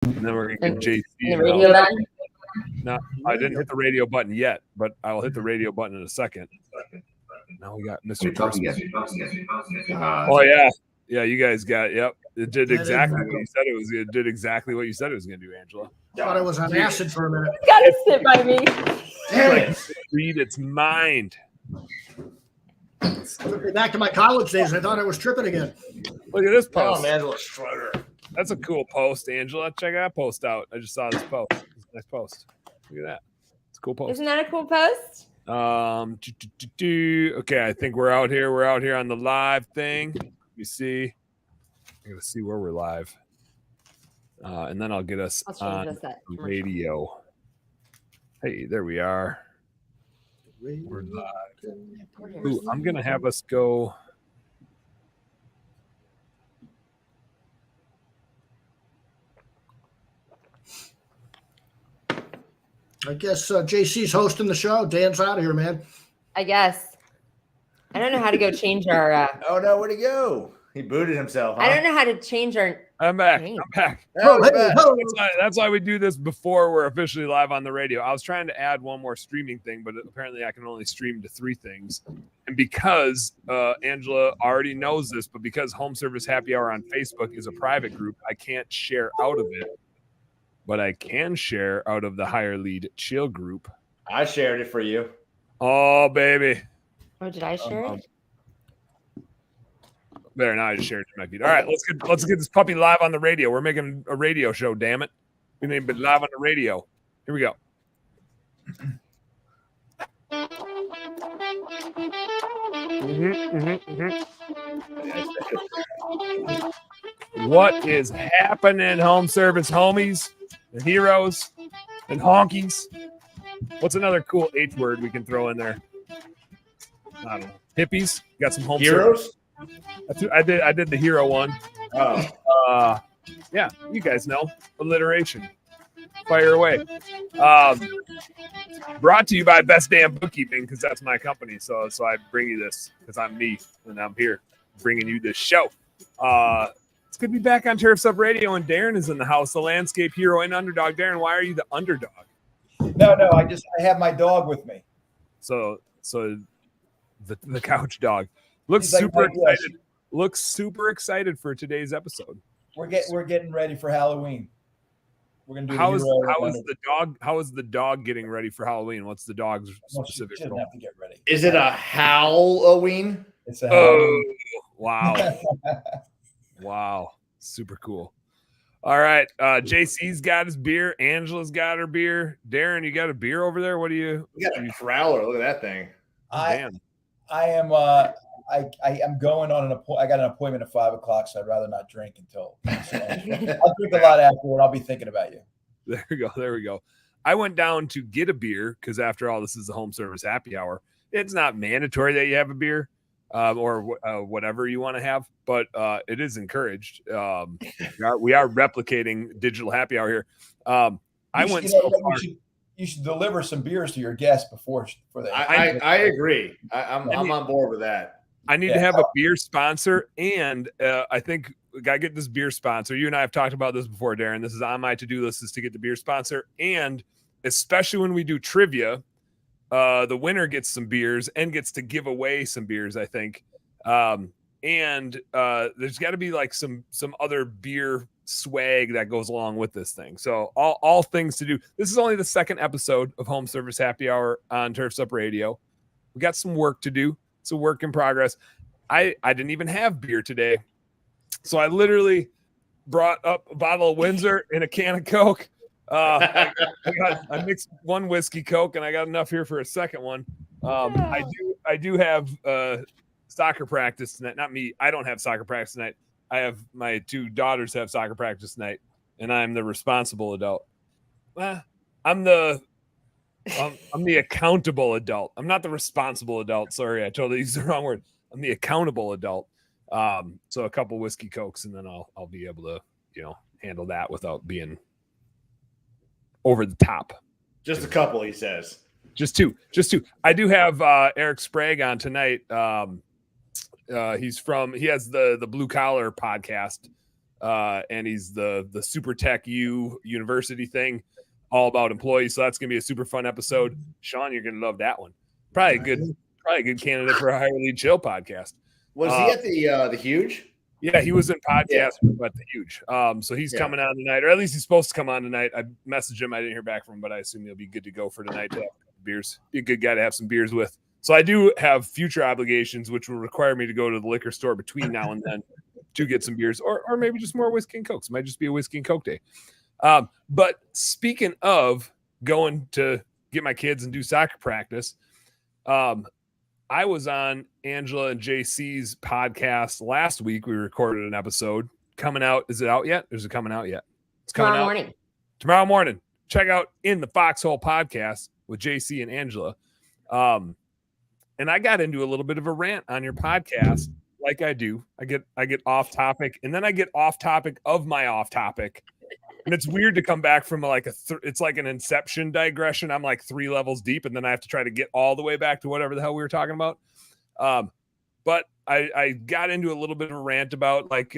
And then we're going to get JC. The radio button? No, I didn't hit the radio button yet, but I will hit the radio button in a second. Now we got Mr. Christmas. Oh, yeah. Yeah, you guys got it. Yep. It did exactly what you said it was. It did exactly what you said it was going to do, Angela. Thought I was on acid for a minute. You gotta sit by me. Like, read its mind. Took me back to my college days. I thought I was tripping again. Look at this post. Oh, Angela Strutter. That's a cool post, Angela. Check that post out. I just saw this post. It's a nice post. Look at that. It's a cool post. Isn't that a cool post? Okay, I think we're out here. We're out here on the live thing. You see, I'm gonna see where we're live, and then I'll get us on radio. Hey, there we are. We're live. Ooh, I'm gonna have us go. I guess JC's hosting the show. Dan's out of here, man. I guess. I don't know how to go change our. Oh no, where'd he go? He booted himself. Huh? I don't know how to change our. I'm back. name. I'm back. Oh, That's why we do this before we're officially live on the radio. I was trying to add one more streaming thing, but apparently I can only stream to 3 things. And because Angela already knows this, but because Home Service Happy Hour on Facebook is a private group, I can't share out of it. But I can share out of the Higher Lead Chill group. I shared it for you. Oh, baby. Oh, did I share it? There, now I just shared it to my feed. All right, let's get this puppy live on the radio. We're making a radio show, damn it. We need to be live on the radio. Here we go. What is happening, Home Service homies and heroes and honkies? What's another cool H word we can throw in there? I don't know. Hippies. Got some home Heroes? service. I did the hero one. Oh. Yeah, you guys know. Alliteration. Fire away. Brought to you by Best Damn Bookkeeping, because that's my company. So I bring you this because I'm me and I'm here bringing you this show. It's good to be back on Turfs Up Radio, and Darren is in the house, the landscape hero and underdog. Darren, why are you the underdog? No, I have my dog with me. So the couch dog looks He's like, super "Oh, yes." excited. Looks super excited for today's episode. We're getting ready for Halloween. We're gonna do. How is the dog getting ready for Halloween? What's the dog's specific She doesn't role? have to get ready. Is it a Halloween? It's a Oh, Halloween. wow. Wow. Super cool. All right. JC's got his beer. Angela's got her beer. Darren, you got a beer over there? What do you? We got a growler. Look at that thing. Damn. I am. I am going on an appointment. I got an appointment at 5:00, so I'd rather not drink until. So I'll drink a lot afterward. I'll be thinking about you. There we go. There we go. I went down to get a beer because after all, this is a Home Service Happy Hour. It's not mandatory that you have a beer or whatever you want to have, but it is encouraged. We are replicating digital happy hour here. You should deliver some beers to your guests before they. I agree. I'm on board with that. I need to have a beer sponsor, and I think we got to get this beer sponsor. You and I have talked about this before, Darren. This is on my to-do list, is to get the beer sponsor, and especially when we do trivia, the winner gets some beers and gets to give away some beers, I think. And there's got to be like some other beer swag that goes along with this thing. So all things to do. This is only the second episode of Home Service Happy Hour on Turfs Up Radio. We got some work to do. It's a work in progress. I didn't even have beer today. So I literally brought up a bottle of Windsor and a can of Coke. I mixed one whiskey Coke, and I got enough here for a second one. I do have soccer practice tonight. Not me. I don't have soccer practice tonight. I have my 2 daughters have soccer practice tonight, and I'm the responsible adult. I'm the accountable adult. I'm not the responsible adult. Sorry, I totally used the wrong word. I'm the accountable adult. So a couple whiskey Cokes, and then I'll be able to, handle that without being over the top. Just a couple, he says. Just two. I do have Eric Sprague on tonight. He has the Blue Collar podcast. and he's the Super Tech U University thing, all about employees. So that's gonna be a super fun episode. Sean, you're gonna love that one. Probably a good candidate for a Higher Lead Chill podcast. Was he at the Huge? Yeah, he was in podcast but the Huge. So he's coming on tonight, or at least he's supposed to come on tonight. I messaged him. I didn't hear back from him, but I assume he'll be good to go for tonight to have beers. Be a good guy to have some beers with. So I do have future obligations, which will require me to go to the liquor store between now and then to get some beers, or maybe just more whiskey and cokes. It might just be a whiskey and coke day. But speaking of going to get my kids and do soccer practice, I was on Angela and JC's podcast last week. We recorded an episode coming out. Is it out yet? Or is it coming out yet? It's coming Tomorrow out morning. tomorrow morning. Check out In the Foxhole podcast with JC and Angela. And I got into a little bit of a rant on your podcast, like I do. I get off topic, and then I get off topic of my off topic. And it's weird to come back from like it's like an Inception digression. I'm like 3 levels deep, and then I have to try to get all the way back to whatever the hell we were talking about. But I got into a little bit of a rant about like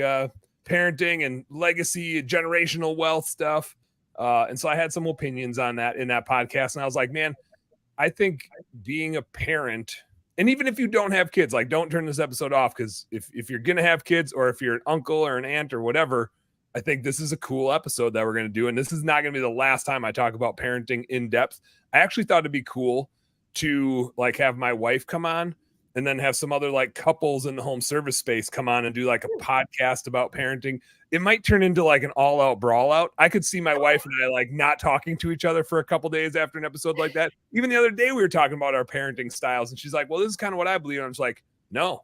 parenting and legacy, generational wealth stuff. And so I had some opinions on that in that podcast. And I was like, man, I think being a parent, and even if you don't have kids, like don't turn this episode off, because if you're going to have kids, or if you're an uncle or an aunt or whatever, I think this is a cool episode that we're going to do. And this is not going to be the last time I talk about parenting in depth. I actually thought it'd be cool to like have my wife come on, and then have some other like couples in the home service space come on and do like a podcast about parenting. It might turn into like an all out brawl out. I could see my wife and I like not talking to each other for a couple days after an episode like that. Even the other day we were talking about our parenting styles, and she's like, well, this is kind of what I believe. And I'm just like, no,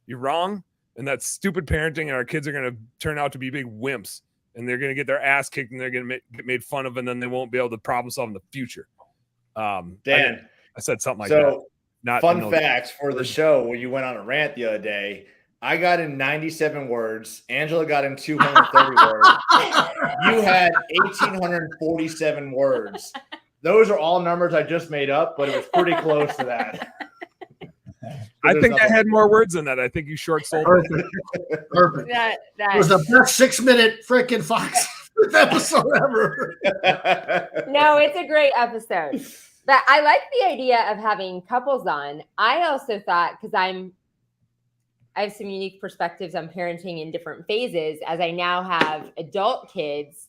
you're wrong. And that's stupid parenting. And our kids are going to turn out to be big wimps, and they're going to get their ass kicked, and they're going to get made fun of. And then they won't be able to problem solve in the future. Dan, I said something like that. Not fun facts for the show where you went on a rant the other day. I got in 97 words. Angela got in 230 words. You had 1,847 words. Those are all numbers I just made up, but it was pretty close to that. I think I had more words than that. I think you short sold. Perfect. That It was the best 6-minute freaking Fox episode ever. No, it's a great episode. But I like the idea of having couples on. I also thought, because I have some unique perspectives on parenting in different phases. As I now have adult kids,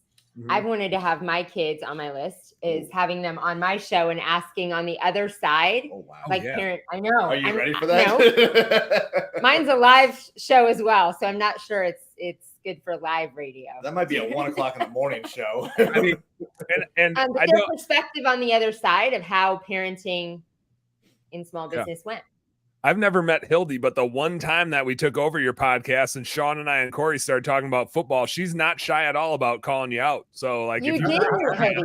I've wanted to have my kids on my list, is having them on my show and asking on the other side. Oh, wow. Like yeah. parent, I know. Are you ready for No. that? Mine's a live show as well, so I'm not sure it's good for live radio. That might be a 1 o'clock in the morning show. I mean, and But I their know perspective on the other side of how parenting in small business went. I've never met Hildy, but the one time that we took over your podcast and Sean and I and Corey started talking about football, she's not shy at all about calling you out. So like, You did meet Hildy.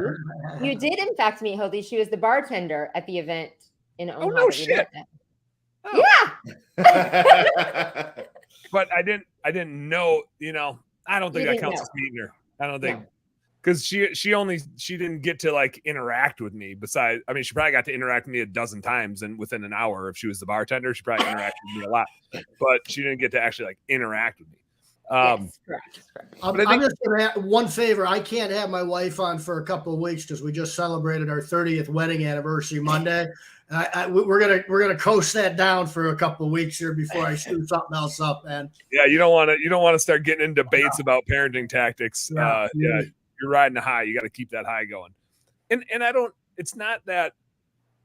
You did in fact meet Hildy. She was the bartender at the event in Omaha. no shit. Yeah. But I didn't know, I don't think You that didn't counts know. as meeting her. I don't think. No. Because she didn't get to like interact with me. Besides, I mean, she probably got to interact with me a dozen times, and within an hour, if she was the bartender, she probably interacted with me a lot. But she didn't get to actually like interact with me. Yes, correct. I'm just going to add one favor. I can't have my wife on for a couple of weeks because we just celebrated our 30th wedding anniversary Monday. We're gonna coast that down for a couple of weeks here before I screw something else up. And Yeah, you don't want to start getting in debates about parenting tactics. Yeah. You're riding a high. You got to keep that high going. And I don't. It's not that.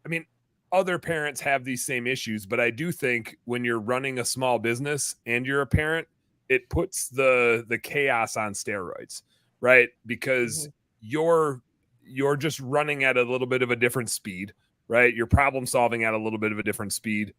I mean, other parents have these same issues, but I do think when you're running a small business and you're a parent, it puts the chaos on steroids, right? Because you're just running at a little bit of a different speed, right? You're problem solving at a little bit of a different speed,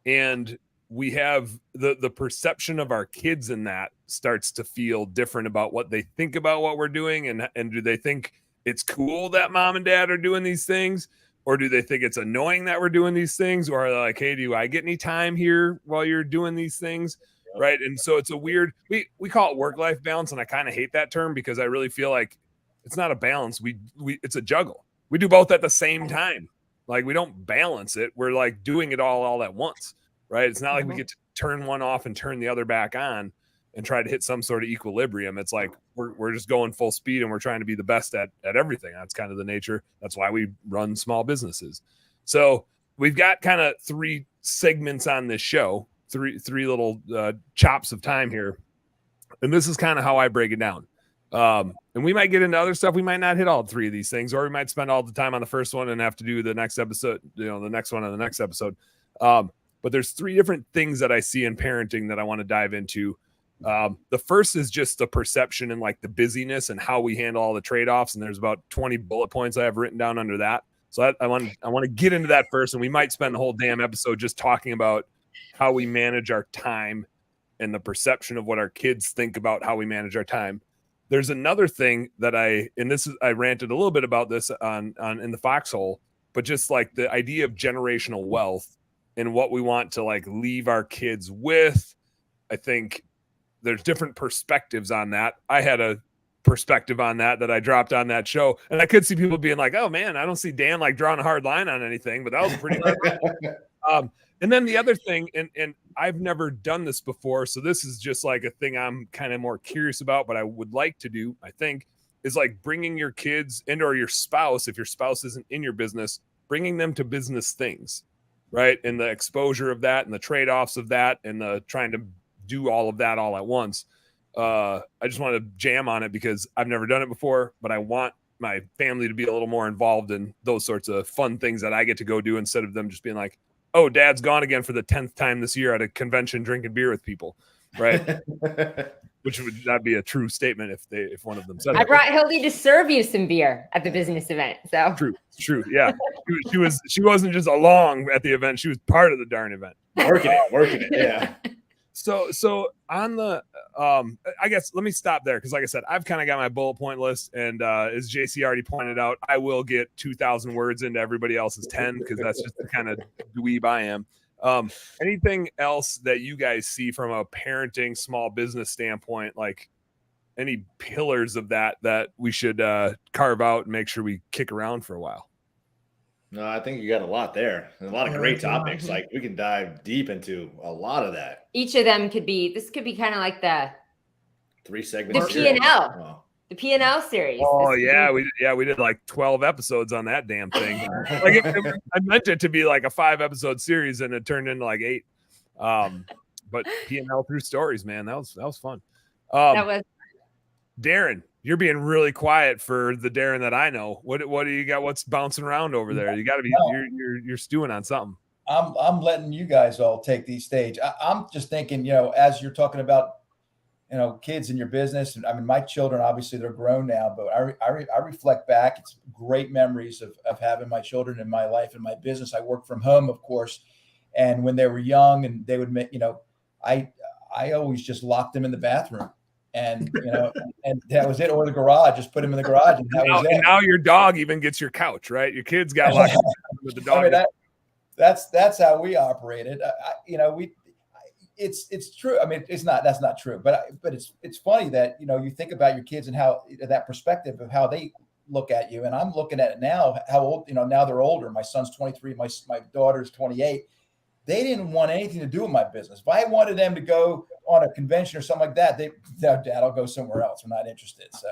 and we have the perception of our kids in that starts to feel different about what they think about what we're doing. And do they think it's cool that mom and dad are doing these things? Or do they think it's annoying that we're doing these things? Or are they like, hey, do I get any time here while you're doing these things? Right. And so it's a weird, we call it work-life balance. And I kind of hate that term because I really feel like it's not a balance. It's a juggle. We do both at the same time. Like we don't balance it. We're like doing it all at once. Right. It's not like we get to turn one off and turn the other back on. and try to hit some sort of equilibrium. It's like we're just going full speed and we're trying to be the best at everything. That's kind of the nature. That's why we run small businesses. So we've got kind of 3 segments on this show, three little chops of time here. And this is kind of how I break it down. And we might get into other stuff. We might not hit all 3 of these things, or we might spend all the time on the first one and have to do the next episode, the next one on the next episode. But there's 3 different things that I see in parenting that I want to dive into. The first is just the perception and like the busyness and how we handle all the trade-offs. And there's about 20 bullet points I have written down under that. So I want to get into that first. And we might spend the whole damn episode just talking about how we manage our time and the perception of what our kids think about how we manage our time. There's another thing that I ranted a little bit about this on in the Foxhole, but just like the idea of generational wealth and what we want to like leave our kids with. I think there's different perspectives on that. I had a perspective on that I dropped on that show, and I could see people being like, "Oh man, I don't see Dan like drawing a hard line on anything," but that was pretty hard line. And then the other thing, and I've never done this before, so this is just like a thing I'm kind of more curious about, but I would like to do, I think, is like bringing your kids and or your spouse, if your spouse isn't in your business, bringing them to business things, right? And the exposure of that and the trade-offs of that and the trying to do all of that all at once. I just want to jam on it because I've never done it before, but I want my family to be a little more involved in those sorts of fun things that I get to go do instead of them just being like, oh, Dad's gone again for the 10th time this year at a convention drinking beer with people, right? Which would not be a true statement if one of them said I brought Hildy to serve you some beer at the business event. So true. Yeah. She wasn't just along at the event. She was part of the darn event. Working it. Yeah. So on the, I guess let me stop there. Cause like I said, I've kind of got my bullet point list, and as JC already pointed out, I will get 2,000 words into everybody else's 10. Cause that's just the kind of dweeb I am. Anything else that you guys see from a parenting small business standpoint, like any pillars of that we should carve out and make sure we kick around for a while? No, I think you got a lot there. A lot of great topics. Like we can dive deep into a lot of that. Each of them could be kind of like the 3 segments. The P&L. The P&L series. Oh yeah, we did like 12 episodes on that damn thing. Like I meant it to be like a 5-episode series, and it turned into like 8. But P&L through stories, man, that was fun. That was Darren. You're being really quiet for the Darren that I know. What do you got? What's bouncing around over there? You got to be you're stewing on something. I'm letting you guys all take the stage. I'm just thinking, as you're talking about, kids in your business. And I mean, my children, obviously they're grown now, but I reflect back. It's great memories of having my children in my life and my business. I work from home, of course. And when they were young and they would make, I always just locked them in the bathroom. And and that was it, or the garage. Just put him in the garage, and that was it. And now your dog even gets your couch, right? Your kids got locked with the dog. I mean, that's how we operated. It's true. I mean, that's not true, but it's funny that you think about your kids and how that perspective of how they look at you. And I'm looking at it now. How old? Now they're older. My son's 23. My daughter's 28. They didn't want anything to do with my business. If I wanted them to go on a convention or something like that, Dad, I'll go somewhere else. We're not interested. So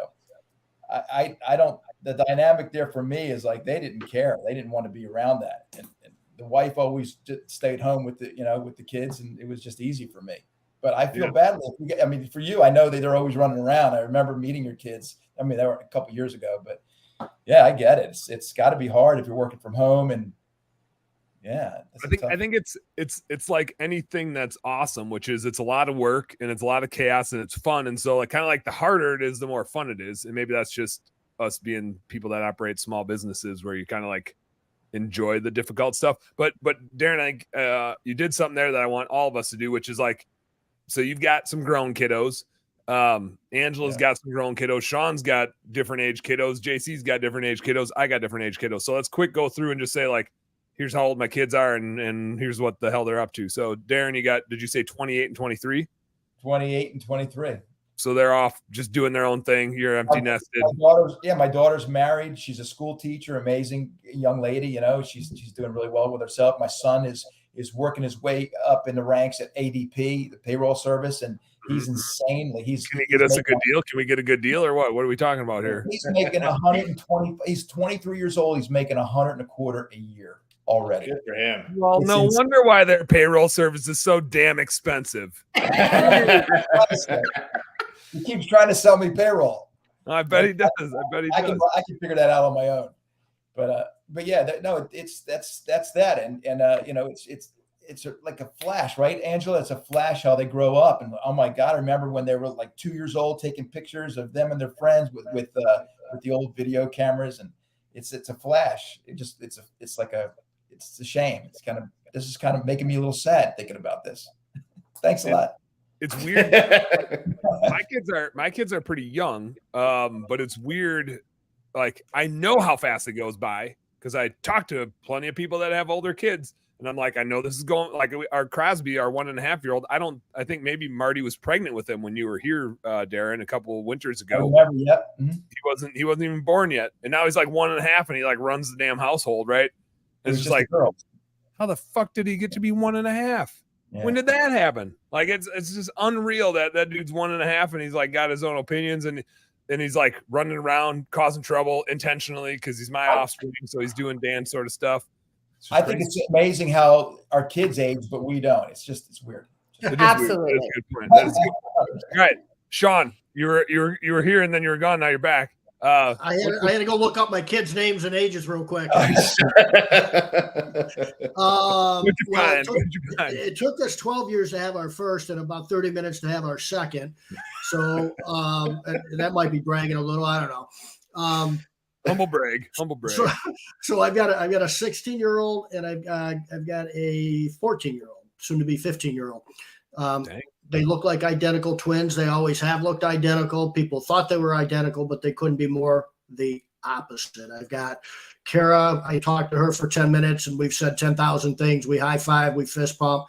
I don't, the dynamic there for me is like, they didn't care. They didn't want to be around that. And the wife always just stayed home with the kids, and it was just easy for me. But I feel badly. I mean, for you, I know that they're always running around. I remember meeting your kids. I mean, they were a couple of years ago, but yeah, I get it. It's got to be hard if you're working from home. And yeah, I think it's like anything that's awesome, which is it's a lot of work and it's a lot of chaos and it's fun. And so like kind of like the harder it is, the more fun it is. And maybe that's just us being people that operate small businesses where you kind of like enjoy the difficult stuff. But Darren, I think you did something there that I want all of us to do, which is like, so you've got some grown kiddos. Angela's got some grown kiddos. Sean's got different age kiddos. JC's got different age kiddos. I got different age kiddos. So let's quick go through and just say like, here's how old my kids are and here's what the hell they're up to. So Darren, did you say 28 and 23? 28 and 23. So they're off just doing their own thing. You're empty nested. My daughter's married. She's a school teacher, amazing young lady. She's doing really well with herself. My son is working his way up in the ranks at ADP, the payroll service. And He's insanely. Can he get us a good deal? Can we get a good deal or what? What are we talking about here? He's making 120. He's 23 years old. He's making 125 a year already. Good for him. Well, It's no insane. wonder why their payroll service is so damn expensive. He keeps trying to sell me payroll. I bet he does. I bet he I does. can figure that out on my own. But yeah, that's that. And you know, it's like a flash, right, Angela? It's a flash how they grow up. And oh my God, I remember when they were like 2 years old taking pictures of them and their friends with the old video cameras, and it's a flash. It's a shame. This is kind of making me a little sad thinking about this. Thanks a lot. It's weird. my kids are pretty young, but it's weird. Like, I know how fast it goes by because I talk to plenty of people that have older kids, and I'm like, I know this is going, like our Crosby, our 1.5-year-old. I think maybe Marty was pregnant with him when you were here, Darren, a couple of winters ago. Yep. Mm-hmm. He wasn't even born yet, and now he's like 1.5, and he like runs the damn household, right? And it's just like, how the fuck did he get to be 1.5? Yeah. When did that happen? Like, it's just unreal that dude's 1.5 and he's like got his own opinions, and he's like running around causing trouble intentionally because he's my offspring, so he's doing Dan sort of stuff. I think it's amazing how our kids age, but we don't. It's weird. Absolutely. Weird. That's a good point. That is good. All right, Sean, you were here and then you were gone. Now you're back. I had to go look up my kids' names and ages real quick. It took us 12 years to have our first and about 30 minutes to have our second. So that might be bragging a little. I don't know. Humble brag. So I've got a 16-year-old and I've got a 14-year-old, soon to be 15-year-old. They look like identical twins. They always have looked identical. People thought they were identical, but they couldn't be more the opposite. I've got Kara. I talked to her for 10 minutes and we've said 10,000 things. We high five, we fist pump,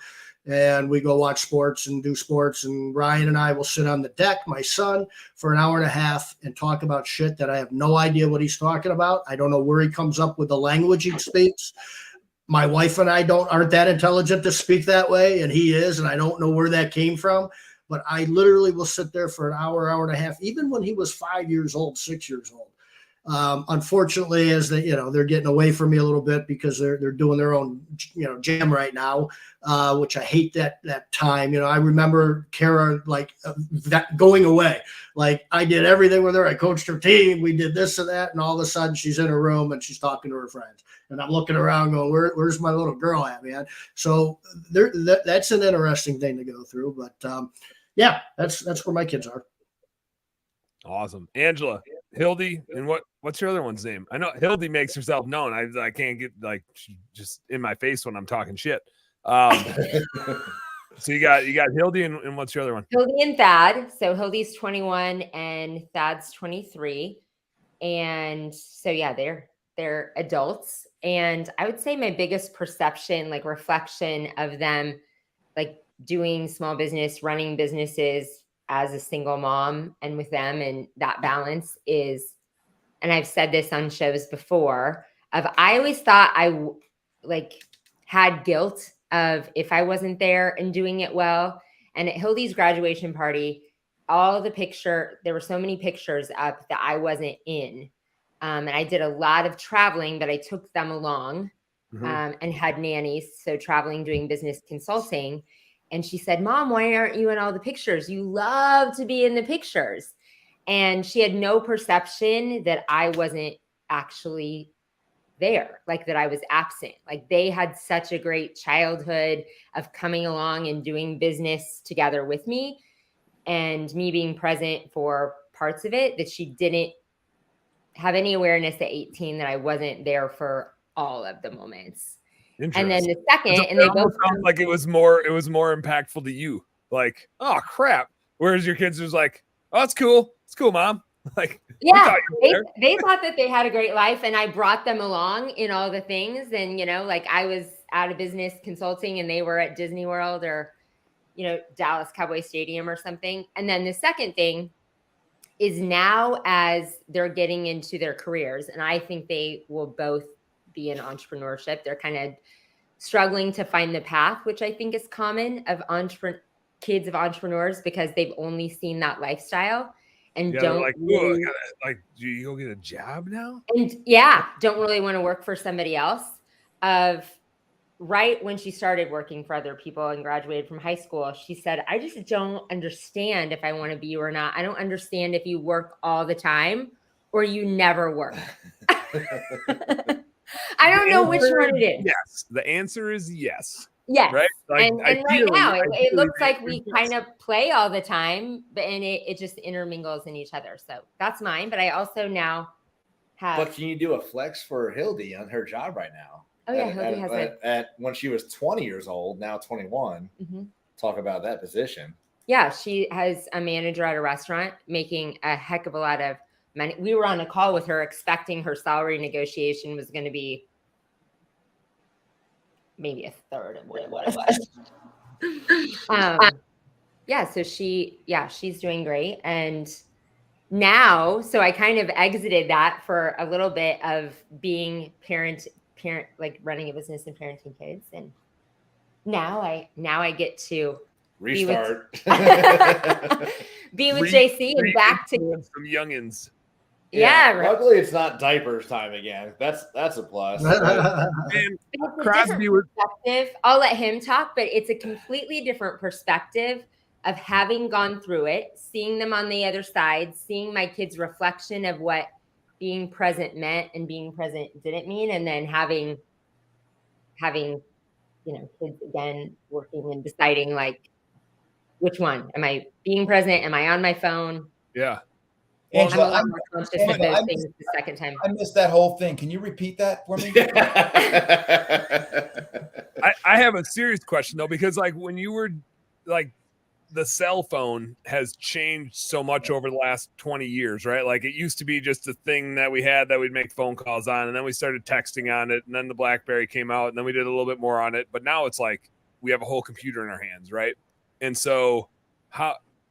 and we go watch sports and do sports. And Ryan and I will sit on the deck, my son, for an hour and a half and talk about shit that I have no idea what he's talking about. I don't know where he comes up with the language he speaks. My wife and I aren't that intelligent to speak that way, and he is, and I don't know where that came from. But I literally will sit there for an hour and a half, even when he was 5 years old, 6 years old. Unfortunately, as they're getting away from me a little bit because they're doing their own jam right now, which I hate that time. I remember Kara that going away. Like, I did everything with her. I coached her team. We did this and that, and all of a sudden she's in her room and she's talking to her friends. And I'm looking around going, where's my little girl at, man? So that's an interesting thing to go through. But yeah, that's where my kids are. Awesome. Angela, Hildy, and what's your other one's name? I know Hildy makes herself known. I can't get just in my face when I'm talking shit. So you got Hildy and what's your other one? Hildy and Thad. So Hildy's 21 and Thad's 23. And so yeah, they're adults. And I would say my biggest perception, like reflection of them, like doing small business, running businesses as a single mom and with them, and that balance is, and I've said this on shows before, I always thought I had guilt of if I wasn't there and doing it well. And at Hildy's graduation party, there were so many pictures up that I wasn't in. And I did a lot of traveling, but I took them along and had nannies. So traveling, doing business consulting. And she said, Mom, why aren't you in all the pictures? You love to be in the pictures. And she had no perception that I wasn't actually there, like that I was absent. Like, they had such a great childhood of coming along and doing business together with me and me being present for parts of it, that she didn't have any awareness at 18 that I wasn't there for all of the moments. And then the second, and they both sound like it was more impactful to you. Like, oh crap. Whereas your kids was like, oh, it's cool. It's cool, Mom. Like, yeah, they thought that they had a great life, and I brought them along in all the things. And like I was out of business consulting, and they were at Disney World or Dallas Cowboy Stadium or something. And then the second thing is, now as they're getting into their careers, and I think they will both be in entrepreneurship, they're kind of struggling to find the path, which I think is common of kids of entrepreneurs because they've only seen that lifestyle and Yeah, don't like, really, like, do you go get a job now? and don't really want to work for somebody else. Right when she started working for other people and graduated from high school, she said, I just don't understand if I want to be you or not. I don't understand if you work all the time or you never work. I don't know which one it is. Yes. The answer is yes. Yes. Right? Like, and right now, it ideally, looks the like answer we is yes. kind of play all the time, and it just intermingles in each other. So that's mine. But I also now have. But can you do a flex for Hildy on her job right now? Oh, yeah. Hildy has at when she was 20 years old, now 21. Mm-hmm. Talk about that position. Yeah. She has a manager at a restaurant making a heck of a lot of money. We were on a call with her expecting her salary negotiation was going to be maybe a third of what it was. So she's doing great. And now, so I kind of exited that for a little bit of being parent, like running a business and parenting kids. And now I get to restart, be with JC and back to some youngins. Yeah, right. Luckily, it's not diapers time again. That's a plus. And Crosby was perspective. I'll let him talk, but it's a completely different perspective of having gone through it, seeing them on the other side, seeing my kids' reflection of what being present meant and being present didn't mean, and then having kids again working and deciding like which one am I being present? Am I on my phone? Yeah. Angela, I'm a lot more conscious of those things the second time. I missed that whole thing. Can you repeat that for me? I have a serious question though, because like when you were like the cell phone has changed so much over the last 20 years, right? Like it used to be just a thing that we had that we'd make phone calls on, and then we started texting on it, and then the BlackBerry came out, and then we did a little bit more on it. But now it's like we have a whole computer in our hands, right? And so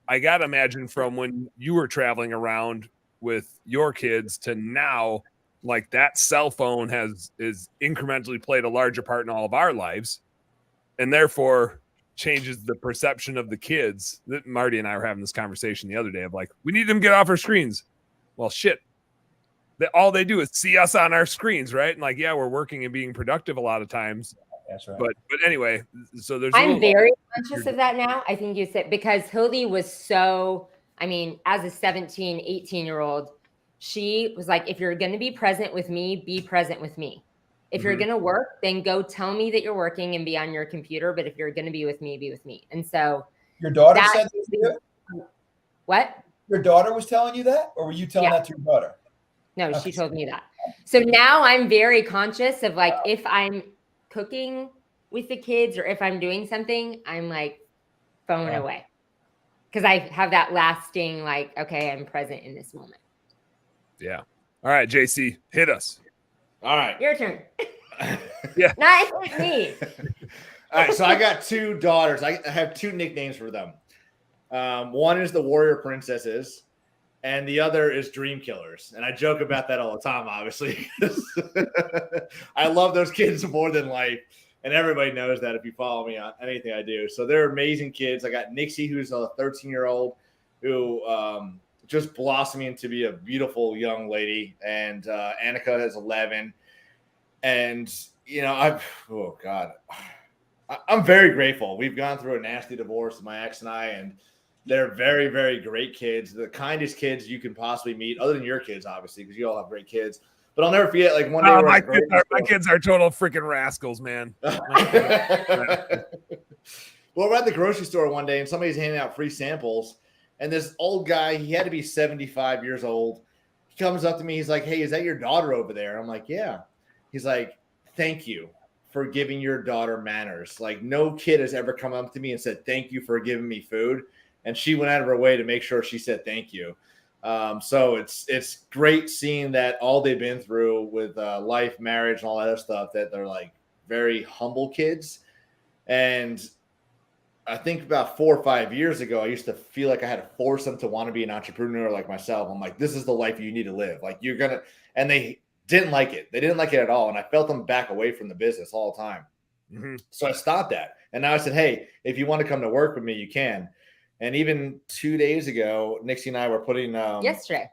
I got to imagine from when you were traveling around with your kids to now, like that cell phone is incrementally played a larger part in all of our lives, and therefore changes the perception of the kids. That Marty and I were having this conversation the other day of like, we need them to get off our screens. Well, shit. All they do is see us on our screens, right? And like, yeah, we're working and being productive a lot of times. That's right. But anyway, so there's. I'm very conscious of that now. I think you said because Hildy was so. I mean, as a 17, 18-year-old, she was like, if you're going to be present with me, be present with me. If you're going to work, then go tell me that you're working and be on your computer. But if you're going to be with me, be with me. And so your daughter said that? What? Your daughter was telling you that? Or were you telling that to your daughter? No, she told me that. So now I'm very conscious of like, if I'm cooking with the kids or if I'm doing something, I'm like phone away. Because I have that lasting, like, okay, I'm present in this moment. Yeah. All right, JC, hit us. All right. Your turn. Yeah. Not me. All right. So I got two daughters. I have two nicknames for them. One is the Warrior Princesses, and the other is Dream Killers. And I joke about that all the time, obviously. I love those kids more than life. And everybody knows that if you follow me on anything I do. So they're amazing kids. I got Nixie, who's a 13-year-old who just blossoming to be a beautiful young lady. And Annika is 11. And, you know, I'm very grateful. We've gone through a nasty divorce, my ex and I, and they're very, very great kids. The kindest kids you can possibly meet, other than your kids, obviously, because you all have great kids. But I'll never forget, like one day my kids are total freaking rascals, man. Well, we're at the grocery store one day, and somebody's handing out free samples. And this old guy, he had to be 75 years old. He comes up to me. He's like, hey, is that your daughter over there? I'm like, yeah. He's like, thank you for giving your daughter manners. Like, no kid has ever come up to me and said, thank you for giving me food. And she went out of her way to make sure she said thank you. So it's great seeing that all they've been through with life, marriage, and all that other stuff, that they're like very humble kids. And I think about 4 or 5 years ago, I used to feel like I had to force them to want to be an entrepreneur like myself. I'm like, this is the life you need to live. Like you're going to, and they didn't like it. They didn't like it at all. And I felt them back away from the business all the time. Mm-hmm. So I stopped that. And now I said, hey, if you want to come to work with me, you can. And even 2 days ago, Nixie and I were putting yesterday.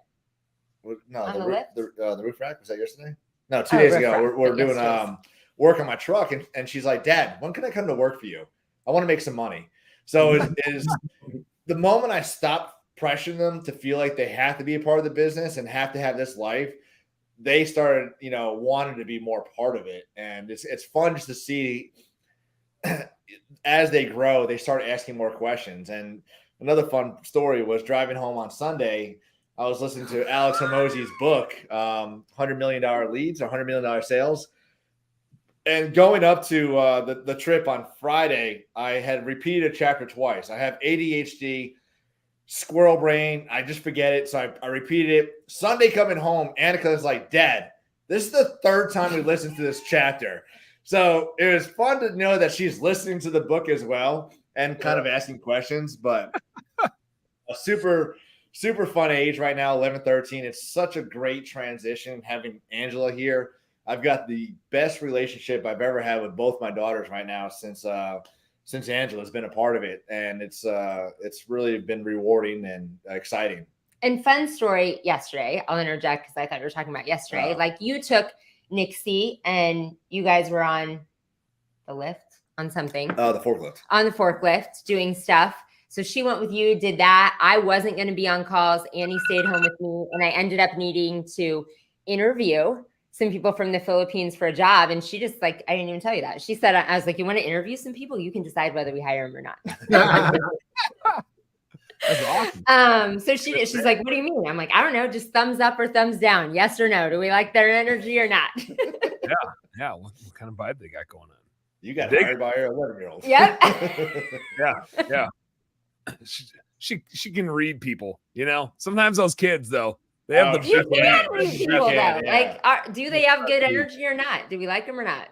No, On the the roof, lift? the roof rack, was that yesterday? No, 2 days roof ago. rack, We're but doing yesterday's. work on my truck, and she's like, Dad, when can I come to work for you? I want to make some money. So is the moment I stopped pressuring them to feel like they have to be a part of the business and have to have this life, they started, wanting to be more part of it. And it's fun just to see as they grow, they start asking more questions. And another fun story was driving home on Sunday. I was listening to Alex Hormozi's book, $100 Million Leads or $100 Million Sales. And going up to the trip on Friday, I had repeated a chapter twice. I have ADHD, squirrel brain. I just forget it. So I repeated it. Sunday coming home, Annika was like, Dad, this is the third time we listened to this chapter. So it was fun to know that she's listening to the book as well and kind of asking questions. But a super, super fun age right now, 11, 13. It's such a great transition having Angela here. I've got the best relationship I've ever had with both my daughters right now since Angela's been a part of it. And it's really been rewarding and exciting. And fun story yesterday, I'll interject because I thought you were talking about yesterday. Like you took Nixie and you guys were on the lift on something. The forklift. On the forklift doing stuff. So she went with you, did that. I wasn't going to be on calls. Annie stayed home with me, and I ended up needing to interview some people from the Philippines for a job. And she just I didn't even tell you that. She said, I was like, you want to interview some people? You can decide whether we hire them or not. That's awesome. So she's like, what do you mean? I'm like, I don't know, just thumbs up or thumbs down. Yes or no? Do we like their energy or not? Yeah. What kind of vibe they got going on? You got hired by her 11-year-old. Yep. Yeah. She can read people, Sometimes those kids though, they have the you can read people though. Yeah. Do they have good energy or not? Do we like them or not?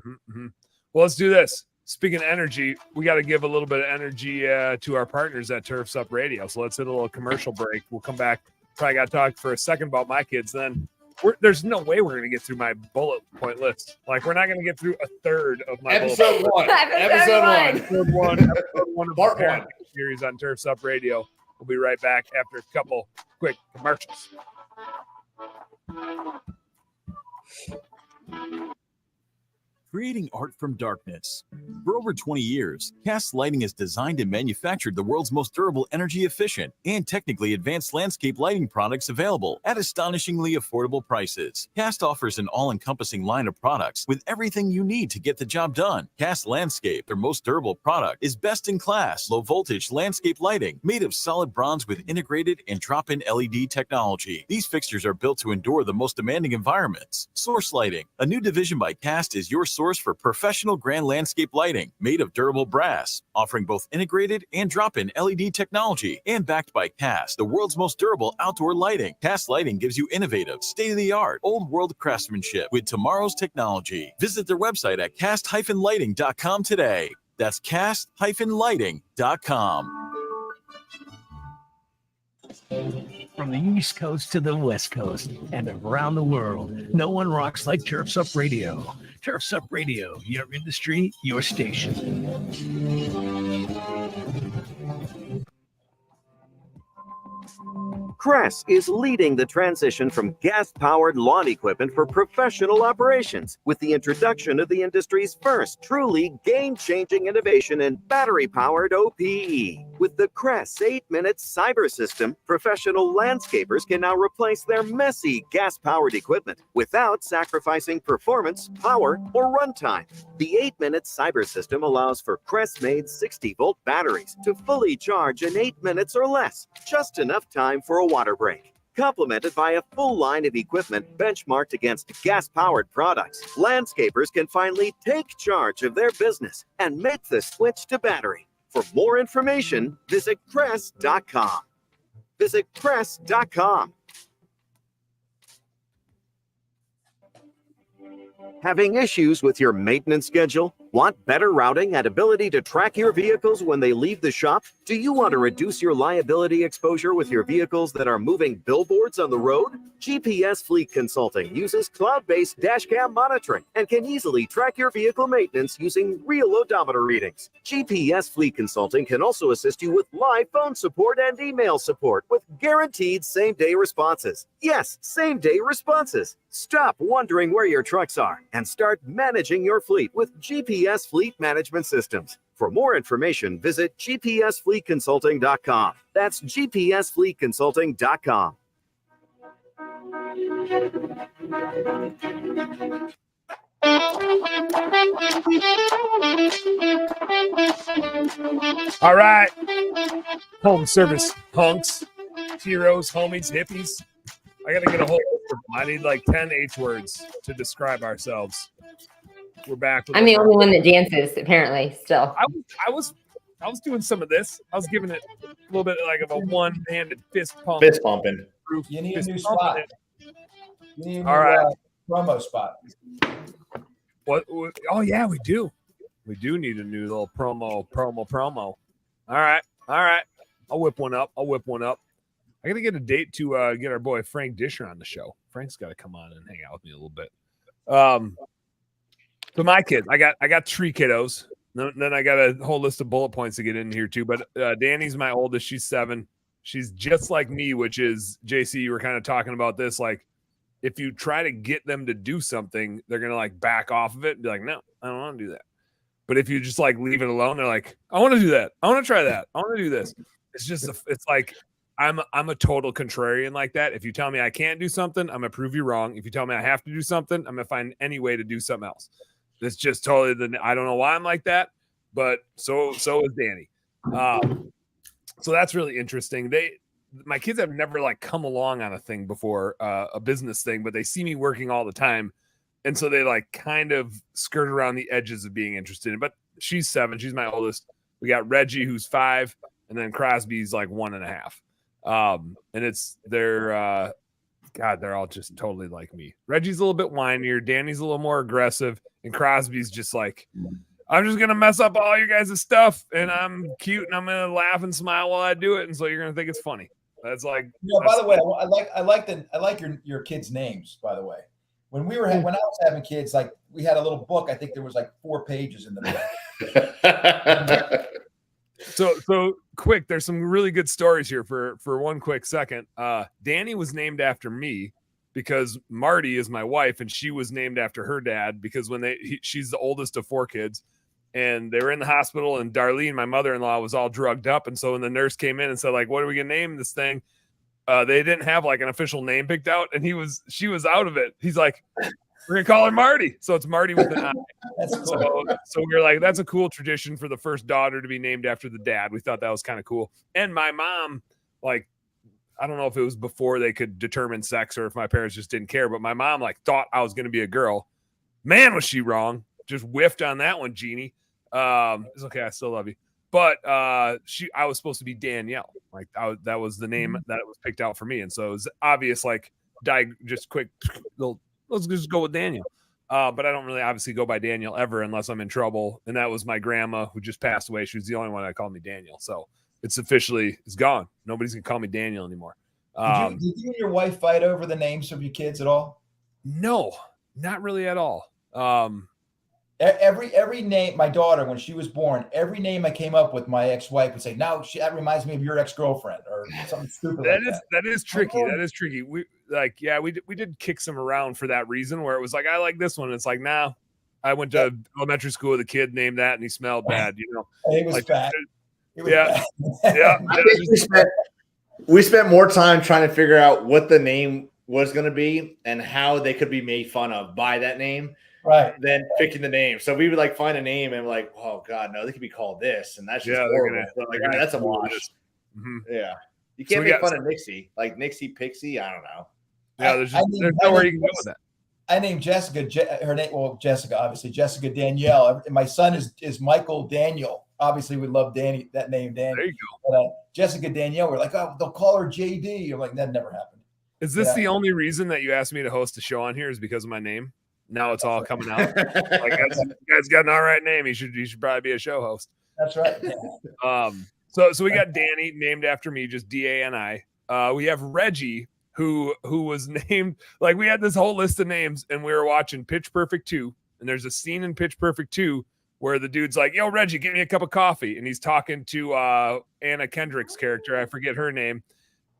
Mm-hmm. Well, let's do this. Speaking of energy, we got to give a little bit of energy to our partners at Turfs Up Radio. So let's hit a little commercial break. We'll come back. Probably got to talk for a second about my kids. Then there's no way we're going to get through my bullet point list. We're not going to get through a third of my episode one. Episode one of Part the one series on Turfs Up Radio. We'll be right back after a couple quick commercials. Creating art from darkness. For over 20 years, Cast Lighting has designed and manufactured the world's most durable, energy-efficient, and technically advanced landscape lighting products available at astonishingly affordable prices. Cast offers an all-encompassing line of products with everything you need to get the job done. Cast Landscape, their most durable product, is best-in-class, low-voltage landscape lighting made of solid bronze with integrated and drop-in LED technology. These fixtures are built to endure the most demanding environments. Source Lighting, a new division by Cast, is your source for professional grand landscape lighting made of durable brass, offering both integrated and drop-in LED technology, and backed by Cast, the world's most durable outdoor lighting. Cast Lighting gives you innovative, state-of-the-art, old-world craftsmanship with tomorrow's technology. Visit their website at cast-lighting.com today. That's cast-lighting.com. From the East Coast to the West Coast and around the world, no one rocks like Turfs Up Radio. Turfs Up Radio, your industry, your station. Crest is leading the transition from gas-powered lawn equipment for professional operations with the introduction of the industry's first truly game-changing innovation in battery-powered OPE. With the Crest 8-minute cyber system, professional landscapers can now replace their messy gas-powered equipment without sacrificing performance, power, or runtime. The 8-minute cyber system allows for Crest-made 60-volt batteries to fully charge in 8 minutes or less, just enough time for a water break. Complemented by a full line of equipment benchmarked against gas-powered products, landscapers can finally take charge of their business and make the switch to battery. For more information, visit Crest.com. Visit Crest.com. Having issues with your maintenance schedule? Want better routing and ability to track your vehicles when they leave the shop? Do you want to reduce your liability exposure with your vehicles that are moving billboards on the road? GPS Fleet Consulting uses cloud-based dashcam monitoring and can easily track your vehicle maintenance using real odometer readings. GPS Fleet Consulting can also assist you with live phone support and email support with guaranteed same-day responses. Yes, same-day responses. Stop wondering where your trucks are and start managing your fleet with GPS Fleet Management Systems. For more information, visit gpsfleetconsulting.com. That's gpsfleetconsulting.com. All right. Home service hunks, heroes, homies, hippies. I got to get a whole list of them. I need like 10 H words to describe ourselves. We're back. I'm the only one that dances, apparently, still. I was doing some of this. I was giving it a little bit like of a one-handed fist pump. Fist pumping. You need a Fist new pumping spot. it. You need a new All right. promo spot. What? Oh yeah, we do. We do need a new little promo. All right. I'll whip one up. I got to get a date to get our boy Frank Disher on the show. Frank's got to come on and hang out with me a little bit. So my kids, I got 3 kiddos. Then I got a whole list of bullet points to get in here too. But Danny's my oldest. She's 7. She's just like me, which is, JC, you were kind of talking about this. Like, if you try to get them to do something, they're going to like back off of it and be like, no, I don't want to do that. But if you just like leave it alone, they're like, I want to do that. I want to try that. I want to do this. It's just, it's like, I'm a total contrarian like that. If you tell me I can't do something, I'm going to prove you wrong. If you tell me I have to do something, I'm going to find any way to do something else. It's just totally I don't know why I'm like that, but so is Danny. So that's really interesting. My kids have never like come along on a thing before, a business thing, but they see me working all the time. And so they like kind of skirt around the edges of being interested in it. But she's 7. She's my oldest. We got Reggie, who's 5, and then Crosby's like 1.5. And they're all just totally like me. Reggie's a little bit whinier. Danny's a little more aggressive. And Crosby's just like, I'm just going to mess up all your guys' stuff. And I'm cute and I'm going to laugh and smile while I do it. And so you're going to think it's funny. That's like, By the way, I like your kids' names, by the way. When I was having kids, like we had a little book. I think there was like 4 pages in the book. So quick, there's some really good stories here for 1 quick second. Danny was named after me because Marty is my wife, and she was named after her dad because she's the oldest of 4 kids, and they were in the hospital, and Darlene, my mother-in-law, was all drugged up, and so when the nurse came in and said, like, what are we gonna name this thing? They didn't have like an official name picked out, and she was out of it. He's like, we're gonna call her Marty, so it's Marty with an I. That's cool. So we were like, that's a cool tradition for the first daughter to be named after the dad. We thought that was kind of cool. And my mom, like, I don't know if it was before they could determine sex or if my parents just didn't care, but my mom like thought I was going to be a girl. Man, was she wrong. Just whiffed on that one, Jeannie. It's okay. I still love you. But I was supposed to be Danielle. Like that was the name that was picked out for me. And so it was obvious, like just quick, let's just go with Daniel. But I don't really obviously go by Daniel ever unless I'm in trouble. And that was my grandma who just passed away. She was the only one that called me Daniel. So it's gone. Nobody's gonna call me Daniel anymore. Did you and your wife fight over the names of your kids at all? No, not really at all. Every name, my daughter, when she was born, every name I came up with, my ex-wife would say, "No, that reminds me of your ex-girlfriend," or something stupid like that. That is tricky. That is tricky. We did kick some around for that reason, where it was like, I like this one. It's like, nah, I went to elementary school with a kid named that, and he smelled bad. You know, it was like, bad. Yeah. I think we spent more time trying to figure out what the name was going to be and how they could be made fun of by that name, right? Than picking the name. So we would like find a name and like, oh god, no, they could be called this, and that's just horrible. That's a wash. Mm-hmm. Yeah, you can't make fun of Nixie, like Nixie Pixie. I don't know. Yeah, there's nowhere you can go with that. I named Jessica. Her name, well, Jessica, obviously Jessica Danielle. My son is Michael Daniel. Obviously, we love Danny. That name, Danny. There you go. But, Jessica Danielle. We're like, oh, they'll call her JD. I'm like, that never happened. Is this the only reason that you asked me to host a show on here? Is because of my name? Now it's all coming out. Like, you guys got an all right name. You should probably be a show host. That's right. Yeah. So we got Danny, named after me, just Dani. We have Reggie, who was named, like, we had this whole list of names, and we were watching Pitch Perfect 2, and there's a scene in Pitch Perfect 2 where the dude's like, yo, Reggie, give me a cup of coffee. And he's talking to Anna Kendrick's character. I forget her name.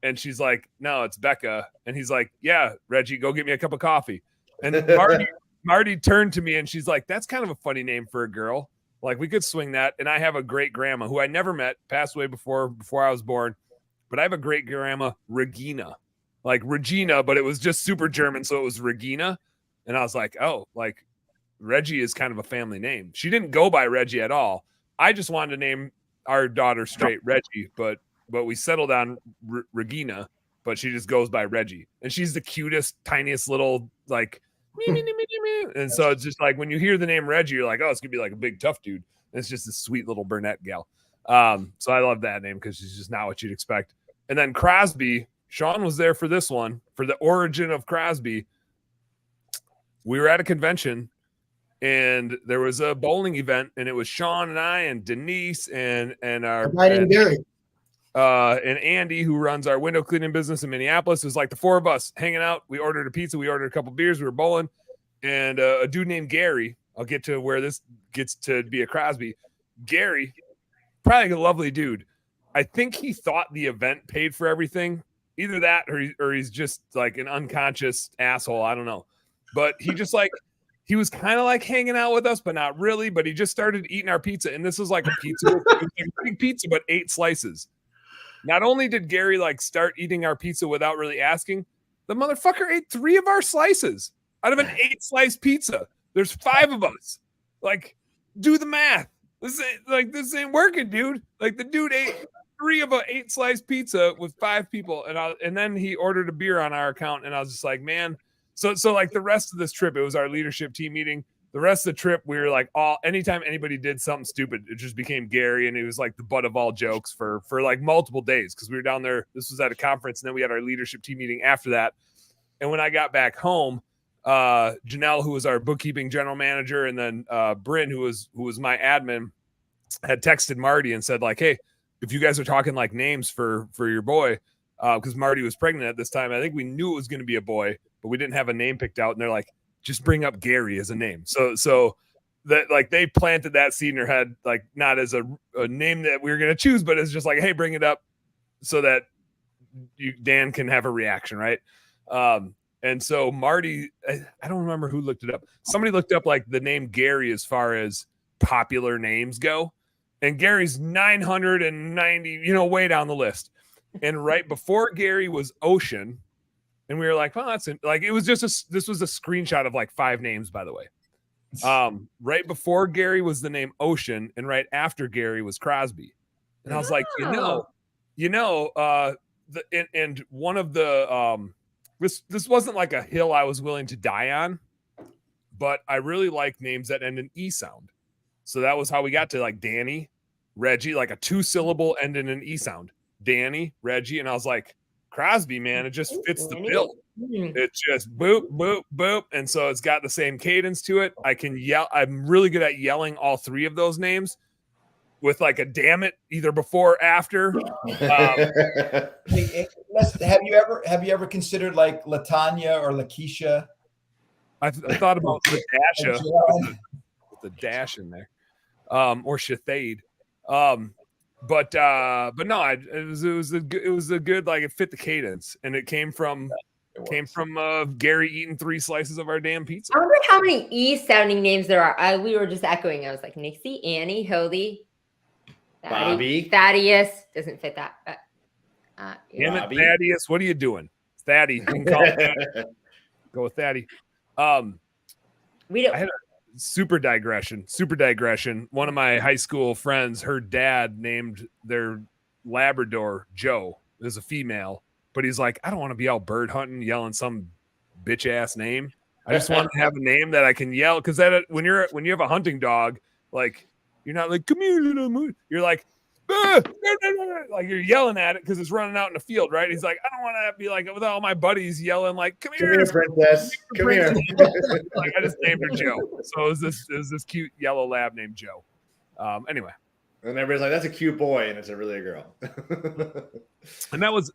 And she's like, no, it's Becca. And he's like, yeah, Reggie, go get me a cup of coffee. And Marty turned to me, and she's like, that's kind of a funny name for a girl. Like, we could swing that. And I have a great grandma who I never met, passed away before I was born. But I have a great grandma, Regina. Like Regina, but it was just super German. So it was Regina. And I was like, oh, like, Reggie is kind of a family name. She didn't go by Reggie at all. I just wanted to name our daughter straight Reggie, but we settled on Regina, but she just goes by Reggie. And she's the cutest, tiniest little, like, and so it's just like when you hear the name Reggie, you're like, oh, it's gonna be like a big tough dude. And it's just a sweet little brunette gal. So I love that name because she's just not what you'd expect. And then Crosby, Sean was there for this one, for the origin of Crosby. We were at a convention, and there was a bowling event, and it was Sean and I and Denise and our Gary. And Andy, who runs our window cleaning business in Minneapolis. It was like the four of us hanging out. We ordered a pizza. We ordered a couple beers. We were bowling. And a dude named Gary, I'll get to where this gets to be a Crosby. Gary, probably a lovely dude. I think he thought the event paid for everything. Either that or he's just like an unconscious asshole. I don't know. But he just like, he was kind of like hanging out with us, but not really. But he just started eating our pizza. And this was like a pizza, it was like a big pizza, but 8 slices. Not only did Gary like start eating our pizza without really asking, the motherfucker ate 3 of our slices out of an 8-slice pizza. There's 5 of us. Like, do the math. This ain't working, dude. Like, the dude ate 3 of a 8-slice pizza with 5 people, and then he ordered a beer on our account, and I was just like, man. So like the rest of this trip, it was our leadership team meeting. The rest of the trip, we were like, anytime anybody did something stupid, it just became Gary, and he was like the butt of all jokes for like multiple days because we were down there. This was at a conference, and then we had our leadership team meeting after that. And when I got back home, Janelle, who was our bookkeeping general manager, and then Bryn, who was my admin, had texted Marty and said like, hey, if you guys are talking like names for your boy, because Marty was pregnant at this time, I think we knew it was going to be a boy, but we didn't have a name picked out, and they're like, just bring up Gary as a name. So that like they planted that seed in her head, like not as a name that we were going to choose, but it's just like, hey, bring it up so that Dan can have a reaction. Right. And so Marty, I don't remember who looked it up. Somebody looked up like the name Gary as far as popular names go. And Gary's 990, way down the list. And right before Gary was Ocean. And we were like, well, it was just this was a screenshot of like 5 names, by the way. Right before Gary was the name Ocean, and right after Gary was Crosby. And I was like, and one of the this wasn't like a hill I was willing to die on, but I really like names that end in E sound. So that was how we got to like Danny, Reggie, like a 2-syllable end in an E sound. Danny, Reggie, and I was like, Crosby, man, it just fits the bill. It's just boop, boop, boop. And so it's got the same cadence to it. I can yell. I'm really good at yelling all 3 of those names with like a damn it, either before or after. Have you ever considered like Latanya or Lakeisha? I thought about Ladasha with the dash in there, or Shathade. But no, it was a good, like, it fit the cadence, and it came from Gary eating 3 slices of our damn pizza. I wonder how many E-sounding names there are. We were just echoing. I was like, Nixie, Annie, Hildy, Bobby, Thaddeus doesn't fit that. But, damn it, Thaddeus, what are you doing, Thaddy? You can call it go with Thaddy. We don't. I had a super digression. One of my high school friends, her dad named their Labrador Joe. It was a female, but he's like, I don't want to be out bird hunting, yelling some bitch ass name. I just want to have a name that I can yell. Because when you have a hunting dog, like, you're not like, come here, little moon. You're like, like you're yelling at it because it's running out in the field, right? He's like, I don't want to be like with all my buddies yelling like, come here, princess, come here. Like I just named her Joe. So it was this cute yellow lab named Joe. Anyway. And everybody's like, that's a cute boy, and it's really a girl. And that was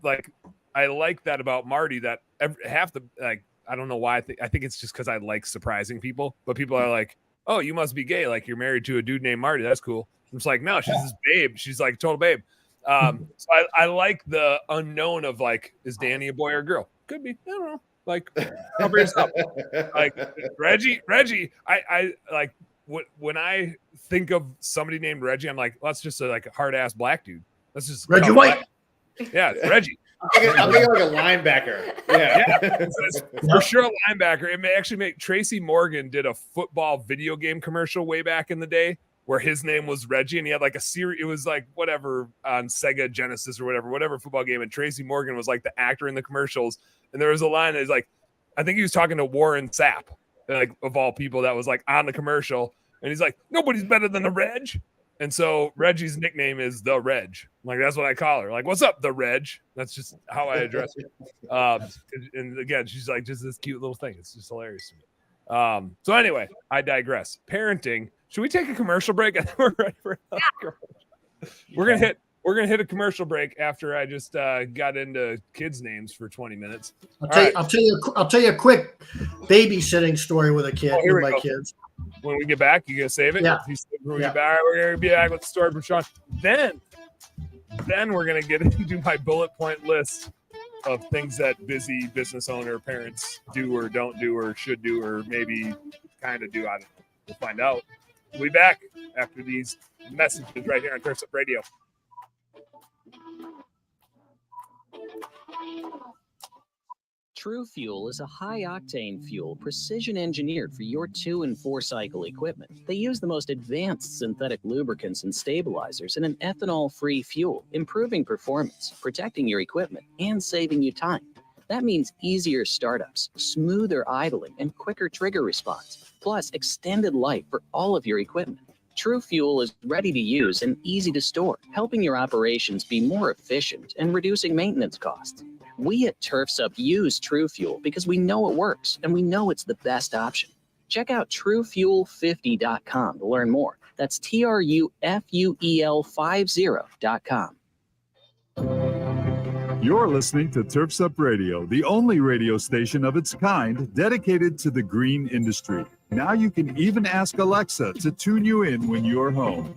like, I like that about Marty, that half the, like, I don't know why. I think it's just because I like surprising people, but people are like, oh, you must be gay. Like you're married to a dude named Marty. That's cool. I'm just like, no, she's this babe. She's like a total babe. So I like the unknown of like, is Danny a boy or a girl? Could be. I don't know. Like, cover yourself. Like Reggie. I like when I think of somebody named Reggie, I'm like, well, that's just a hard ass black dude. That's just Reggie White. Yeah, it's Reggie. I'm thinking like a linebacker. Yeah. For sure a linebacker. It may actually make Tracy Morgan did a football video game commercial way back in the day where his name was Reggie, and he had like a series. It was like whatever on Sega Genesis or whatever football game. And Tracy Morgan was like the actor in the commercials. And there was a line that is like, I think he was talking to Warren Sapp, like of all people, that was like on the commercial. And he's like, nobody's better than the Reg. And so Reggie's nickname is the Reg. Like, that's what I call her. Like, what's up, the Reg? That's just how I address it. And again, she's like just this cute little thing. It's just hilarious to me. So anyway, I digress. Parenting. Should we take a commercial break? I think we're ready for We're gonna hit a commercial break after I just got into kids' names for 20 minutes. I'll tell you a quick babysitting story with a kid with my kids. When we get back, you gonna save it? Yeah. We're gonna be back with the story from Sean. Then we're gonna get into my bullet point list of things that busy business owner parents do or don't do or should do or maybe kind of do. I don't know. We'll find out. We'll be back after these messages right here on Turfs Up Radio. True Fuel is a high-octane fuel precision-engineered for your 2- and 4-cycle equipment. They use the most advanced synthetic lubricants and stabilizers in an ethanol-free fuel, improving performance, protecting your equipment, and saving you time. That means easier startups, smoother idling, and quicker trigger response, plus extended life for all of your equipment. True Fuel is ready to use and easy to store, helping your operations be more efficient and reducing maintenance costs. We at Turfs Up use True Fuel because we know it works and we know it's the best option. Check out truefuel50.com to learn more. That's TRUFUEL50.com. You're listening to Turfs Up Radio, the only radio station of its kind dedicated to the green industry. Now you can even ask Alexa to tune you in when you're home.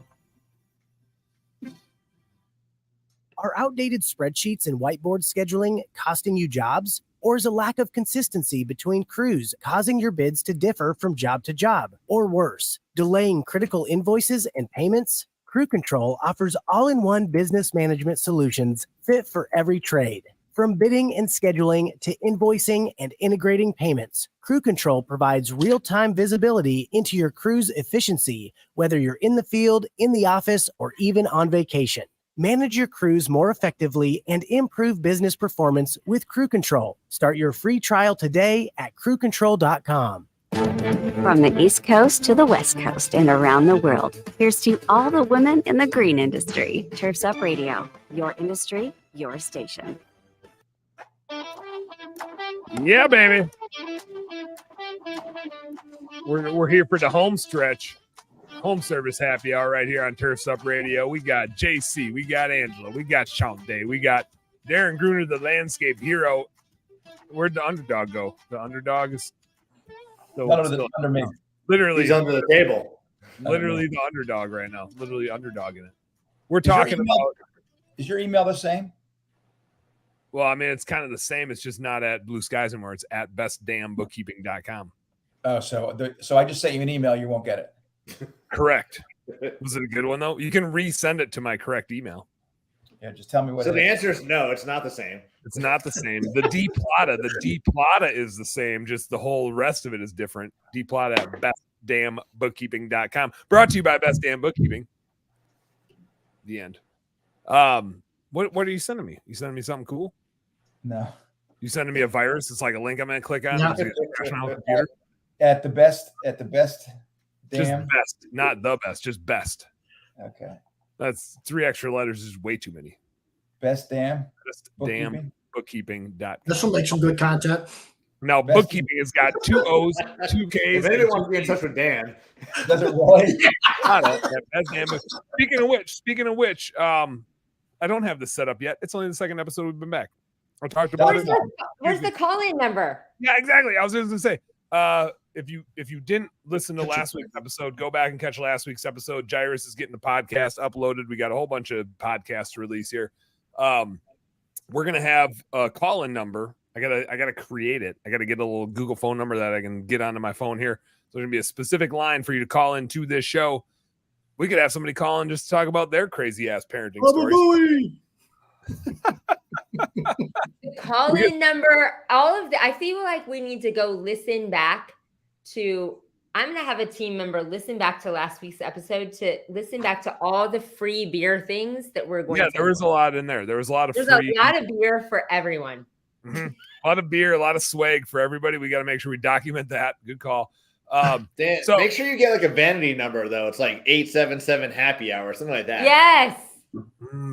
Are outdated spreadsheets and whiteboard scheduling costing you jobs? Or is a lack of consistency between crews causing your bids to differ from job to job? Or worse, delaying critical invoices and payments? Crew Control offers all-in-one business management solutions fit for every trade. From bidding and scheduling to invoicing and integrating payments, Crew Control provides real-time visibility into your crew's efficiency, whether you're in the field, in the office, or even on vacation. Manage your crews more effectively and improve business performance with Crew Control. Start your free trial today at crewcontrol.com. From the East Coast to the West Coast and around the world, here's to all the women in the green industry. Turfs Up Radio, your industry, your station. Yeah, baby. We're here for the home stretch. Home service happy hour right here on Turfs Up Radio. We got JC, we got Angela, we got Shante, we got Darren Gruner, the landscape hero. Where'd the underdog go? The underdog is under me. Literally, he's under the table. Literally the underdog right now. Literally underdogging it. We're talking about. Is your email the same? Well, I mean, it's kind of the same. It's just not at Blue Skies anymore. It's at bestdamnbookkeeping.com. Oh, so I just sent you an email. You won't get it. Correct. Was it a good one though? You can resend it to my correct email. Yeah, just tell me what. So the answer is no. It's not the same. It's not the same. The D Plata is the same. Just the whole rest of it is different. D Plata at bestdambookkeeping.com. Brought to you by Best Damn Bookkeeping. The end. What are you sending me? You sending me something cool? No. You sending me a virus? It's like a link I'm gonna click on. No. At the best. Just best, not the best, just best. Okay. That's 3 extra letters is way too many. Best damn. Best damn bookkeeping.com. This will make some good content. Now, Best bookkeeping has got 2 O's, 2 K's. If anyone wants to be in touch with Dan, Does it really? Speaking of which, I don't have this set up yet. It's only the second episode we've been back. I talked about it. Where's the call-in number? Yeah, exactly. I was just gonna say, if you didn't listen to last week's episode, go back and catch last week's episode. Jairus is getting the podcast uploaded. We got a whole bunch of podcasts to release here. We're gonna have a call-in number. I gotta create it. I gotta get a little Google phone number that I can get onto my phone here. So there's gonna be a specific line for you to call into this show. We could have somebody call in just to talk about their crazy ass parenting stories. Call-in number, I feel like we need to go listen back to, I'm going to have a team member listen back to last week's episode to listen back to all the free beer things that we're going to. Yeah, there was a lot in there. There was a lot of There's free. a lot of beer for everyone. Mm-hmm. A lot of beer, a lot of swag for everybody. We got to make sure we document that. Good call. Dan, so make sure you get like a vanity number though. It's like 877 happy hour, something like that. Yes.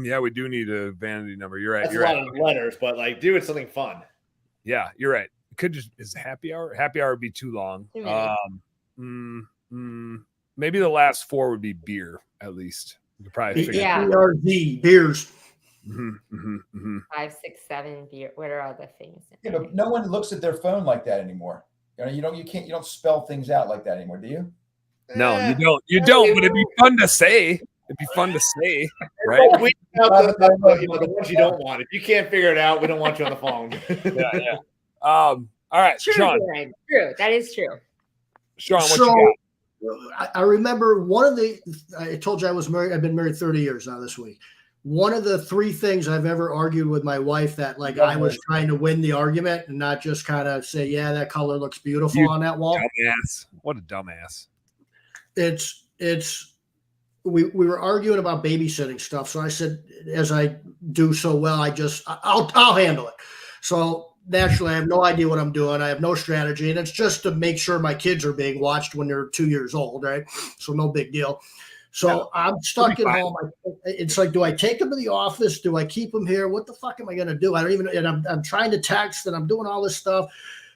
Yeah, we do need a vanity number. You're right. That's you're a right. lot of letters, but like, do it something fun. Yeah, you're right. It could just is happy hour. Happy hour would be too long. Maybe the last 4 would be beer at least. You could probably figure BRZ, beers. 5, 6, 7 beer. What are all the things? Yeah, but no one looks at their phone like that anymore. You don't spell things out like that anymore, do you? No, you don't. You don't. But it'd be fun to say. It'd be fun to say, right? We the ones you don't want. If you can't figure it out, we don't want you on the phone. Yeah. All right, True, Sean. Darren. True. That is true. Sean, what you got? I remember I told you I was married. I've been married 30 years now this week. One of the 3 things I've ever argued with my wife that I was trying to win the argument and not just kind of say, yeah, that color looks beautiful on that wall. Dumbass. What a dumbass. We were arguing about babysitting stuff. So I said, as I do so well, I'll handle it. So naturally I have no idea what I'm doing. I have no strategy. And it's just to make sure my kids are being watched when they're 2 years old. Right. So no big deal. So I'm stuck at home. It's like, do I take them to the office? Do I keep them here? What the fuck am I going to do? I don't even, and I'm trying to text and I'm doing all this stuff.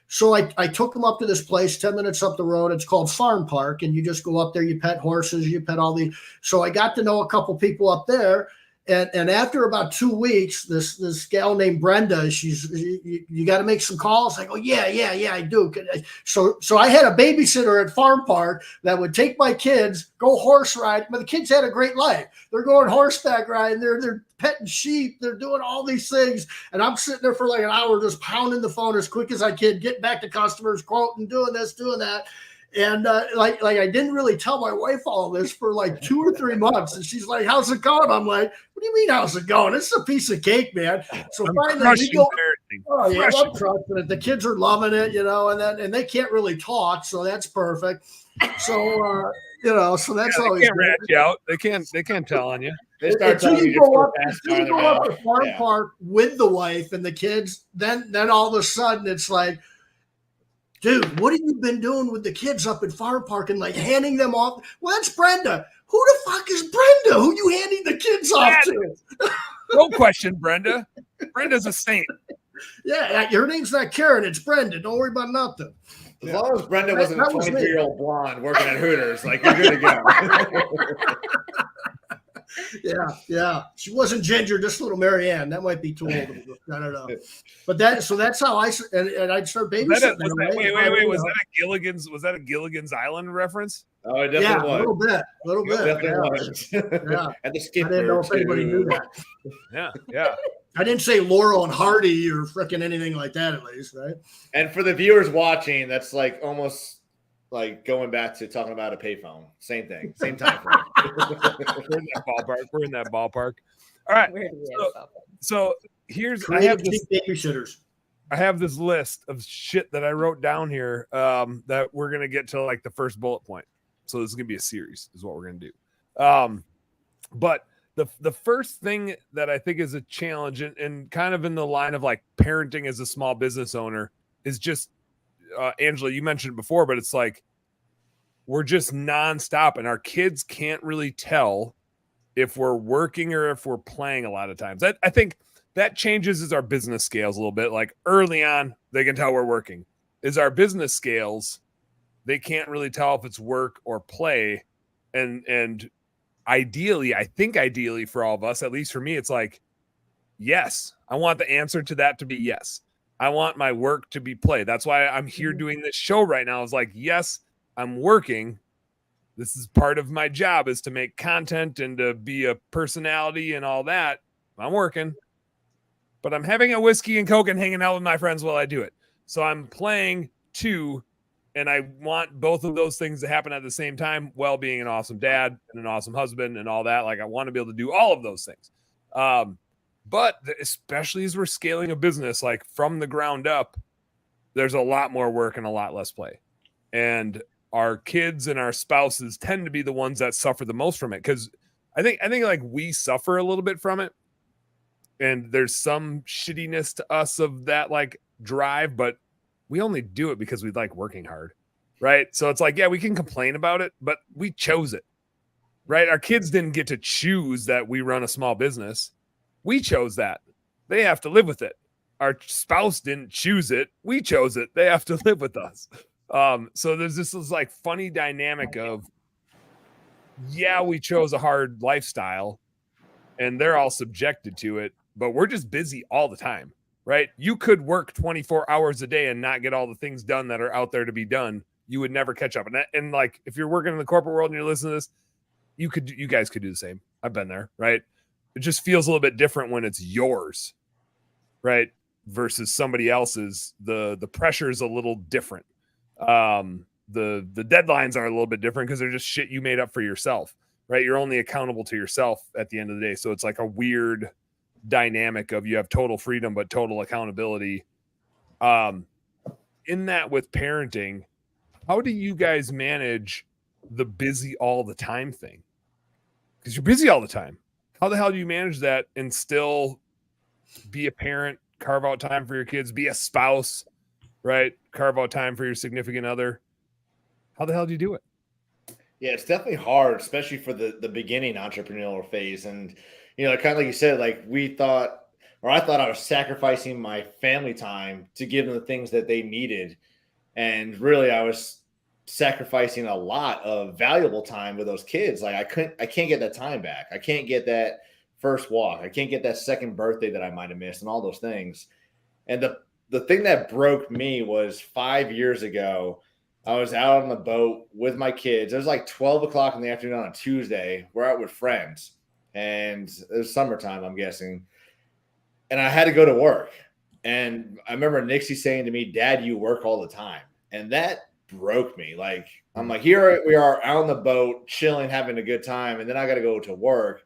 So I took them up to this place 10 minutes up the road. It's called Farm Park. And you just go up there, you pet horses, you pet all these. So I got to know a couple people up there. And after about 2 weeks, this gal named Brenda, you got to make some calls. I go, yeah, I do. So I had a babysitter at Farm Park that would take my kids, go horse ride. But the kids had a great life. They're going horseback riding. They're petting sheep. They're doing all these things. And I'm sitting there for like an hour just pounding the phone as quick as I can, getting back to customers, quoting, doing this, doing that. And like I didn't really tell my wife all this for like 2 or 3 months. And she's like, how's it going? I'm like, what do you mean, how's it going? It's a piece of cake, man. So finally we go, I'm crushing it. The kids are loving it, and they can't really talk. So that's perfect. So, so that's always they can't rat you out. They can't tell on you. Until you go up to Farm Park with the wife and the kids, then all of a sudden it's like, dude, what have you been doing with the kids up at Farm Park and like handing them off? Well, that's Brenda. Who the fuck is Brenda? Who you handing the kids off to? No question, Brenda. Brenda's a saint. Yeah, her name's not Karen. It's Brenda. Don't worry about nothing. As long as Brenda wasn't a 23-year-old blonde working at Hooters, like you're good to go. Yeah. She wasn't Ginger, just little Marianne. That might be too old. I don't know. But that's how I'd start babysitting. Wait. Was that a Gilligan's Island reference? Oh, it definitely was. A little bit. Definitely was. Yeah. And the I skipper didn't know if anybody knew that. Yeah. I didn't say Laurel and Hardy or freaking anything like that, at least, right? And for the viewers watching, that's like almost like going back to talking about a payphone. Same thing, same time frame. We're in that ballpark. All right. So here's I have this list of shit that I wrote down here that we're gonna get to like the first bullet point. So this is gonna be a series, is what we're gonna do. But the first thing that I think is a challenge and kind of in the line of like parenting as a small business owner is just Angela, you mentioned it before, but it's like we're just nonstop and our kids can't really tell if we're working or if we're playing a lot of times. I think that changes as our business scales a little bit. Like early on, they can tell we're working. As our business scales, they can't really tell if it's work or play. And ideally, I think ideally for all of us, at least for me, it's like, yes, I want the answer to that to be yes. I want my work to be play. That's why I'm here doing this show right now. It's like, yes, I'm working. This is part of my job, is to make content and to be a personality and all that. I'm working, but I'm having a whiskey and Coke and hanging out with my friends while I do it. So I'm playing too, and I want both of those things to happen at the same time, while being an awesome dad and an awesome husband and all that. Like, I want to be able to do all of those things. But especially as we're scaling a business, like from the ground up, there's a lot more work and a lot less play. And our kids and our spouses tend to be the ones that suffer the most from it. Cause I think like we suffer a little bit from it. And there's some shittiness to us of that like drive, but we only do it because we like working hard. Right. So it's like, yeah, we can complain about it, but we chose it. Right. Our kids didn't get to choose that we run a small business. We chose that. They have to live with it. Our spouse didn't choose it. We chose it. They have to live with us. So there's this like funny dynamic of, yeah, we chose a hard lifestyle and they're all subjected to it, but we're just busy all the time, right? You could work 24 hours a day and not get all the things done that are out there to be done. You would never catch up. And like, if you're working in the corporate world and you're listening to this, you guys could do the same. I've been there, right? It just feels a little bit different when it's yours, right? Versus somebody else's. The pressure is a little different. The deadlines are a little bit different because they're just shit you made up for yourself, right? You're only accountable to yourself at the end of the day. So it's like a weird dynamic of, you have total freedom, but total accountability. In that with parenting, how do you guys manage the busy all the time thing? Because you're busy all the time. How the hell do you manage that and still be a parent, carve out time for your kids, be a spouse, right? Carve out time for your significant other. How the hell do you do it? Yeah, it's definitely hard, especially for the beginning entrepreneurial phase. And, you know, kind of like you said, like I thought I was sacrificing my family time to give them the things that they needed. And really, I was sacrificing a lot of valuable time with those kids. Like I can't get that time back. I can't get that first walk. I can't get that second birthday that I might have missed and all those things. And the thing that broke me was 5 years ago. I was out on the boat with my kids. It was like 12 o'clock in the afternoon on a Tuesday. We're out with friends, and it was summertime, I'm guessing. And I had to go to work. And I remember Nixie saying to me, "Dad, you work all the time." And that broke me. Like, I'm like, here we are out on the boat, chilling, having a good time. And then I got to go to work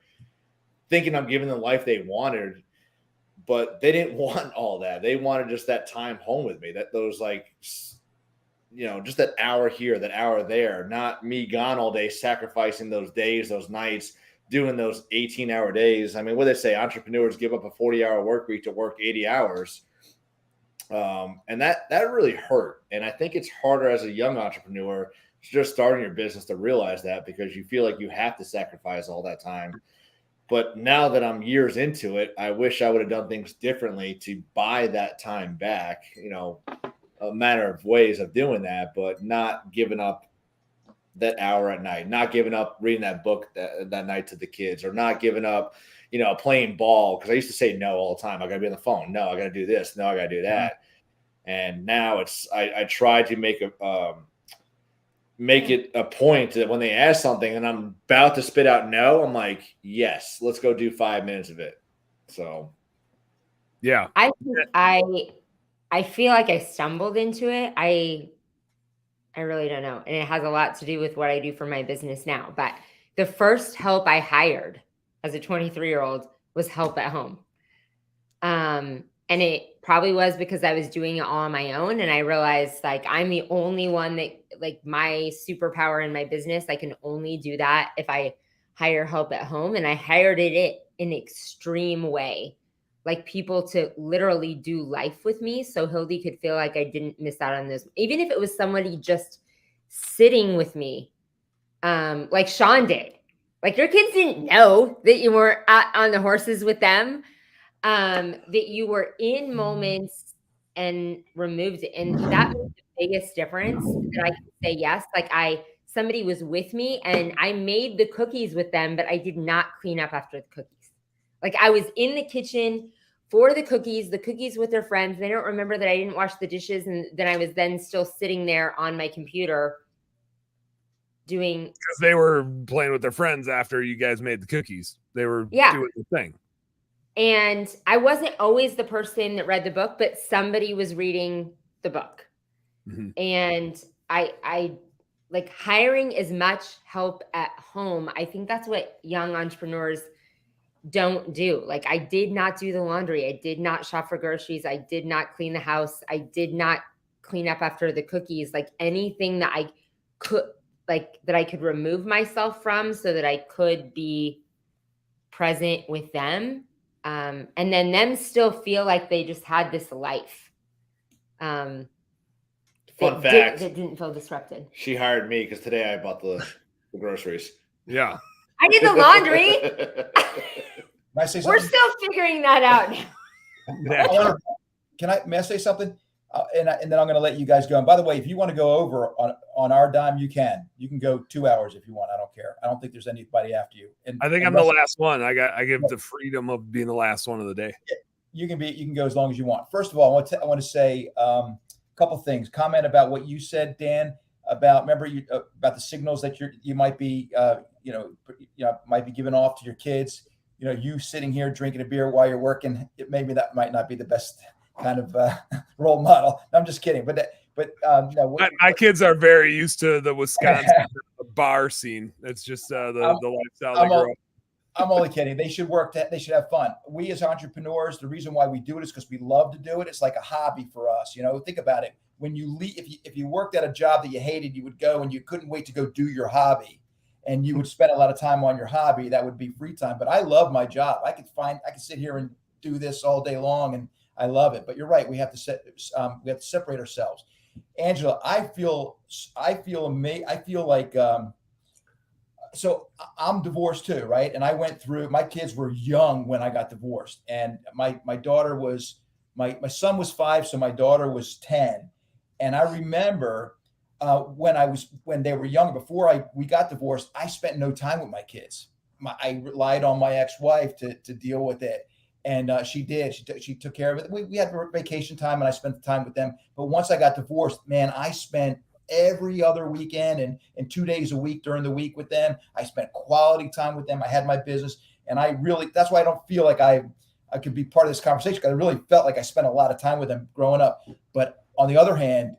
thinking I'm giving them the life they wanted, but they didn't want all that. They wanted just that time home with me, that those like, you know, just that hour here, that hour there, not me gone all day, sacrificing those days, those nights, doing those 18-hour days. I mean, what they say, entrepreneurs give up a 40-hour work week to work 80 hours. And that really hurt. And I think it's harder as a young entrepreneur just starting your business to realize that, because you feel like you have to sacrifice all that time. But now that I'm years into it, I wish I would have done things differently to buy that time back, you know, a matter of ways of doing that, but not giving up that hour at night, not giving up reading that book that night to the kids, or not giving up, you know, playing ball. Cause I used to say no all the time. I gotta be on the phone. No, I gotta do this. No, I gotta do that. And now I try to make it a point that when they ask something and I'm about to spit out no, I'm like, yes, let's go do 5 minutes of it. So yeah, I feel like I stumbled into it. I really don't know. And it has a lot to do with what I do for my business now. But the first help I hired as a 23-year-old was help at home. And it probably was because I was doing it all on my own. And I realized, like, I'm the only one that, like, my superpower in my business, I can only do that if I hire help at home. And I hired it in an extreme way. Like, people to literally do life with me, so Hildy could feel like I didn't miss out on this. Even if it was somebody just sitting with me, like Sean did, Like your kids didn't know that you weren't on the horses with them, that you were in moments and removed it. And that was the biggest difference that I could say yes. Like somebody was with me and I made the cookies with them, but I did not clean up after the cookies. Like I was in the kitchen for the cookies with their friends. They don't remember that I didn't wash the dishes. And then I was then still sitting there on my computer doing. Because they were playing with their friends after you guys made the cookies. They were doing the thing. And I wasn't always the person that read the book, but somebody was reading the book. Mm-hmm. And I like hiring as much help at home. I think that's what young entrepreneurs don't do. Like I did not do the laundry. I did not shop for groceries. I did not clean the house. I did not clean up after the cookies. Like anything that I could, like that I could remove myself from so that I could be present with them. And then them still feel like they just had this life. Fun fact. That didn't feel disrupted. She hired me because today I bought the groceries. Yeah. I did the laundry. May I say something? We're still figuring that out now. May I say something? And then I'm going to let you guys go. And by the way, if you want to go over on our dime, you can. You can go 2 hours if you want. I don't care. I don't think there's anybody after you. And I think I'm the last one. I give the freedom of being the last one of the day. You can go as long as you want. First of all, I want to say a couple things. Comment about what you said, Dan. About the signals that you might be might be giving off to your kids. You sitting here drinking a beer while you're working. Maybe that might not be the best kind of role model. No, I'm just kidding. My kids are very used to the Wisconsin bar scene. It's just the lifestyle they grow up. I'm only kidding. They should work. They should have fun. We as entrepreneurs, the reason why we do it is because we love to do it. It's like a hobby for us. Think about it. When you leave, if you worked at a job that you hated, you would go and you couldn't wait to go do your hobby, and you would spend a lot of time on your hobby. That would be free time. But I love my job. I could sit here and do this all day long, and I love it. But you're right. We have to separate ourselves. Angela, I feel like. So I'm divorced too, right? And I went through. My kids were young when I got divorced, and my daughter was my son was 5, so my daughter was 10. And I remember when they were young, before we got divorced, I spent no time with my kids. I relied on my ex-wife to deal with it. And she did. She took care of it. We had vacation time, and I spent the time with them. But once I got divorced, man, I spent every other weekend and 2 days a week during the week with them. I spent quality time with them. I had my business, and that's why I don't feel like I could be part of this conversation, because I really felt like I spent a lot of time with them growing up. But on the other hand,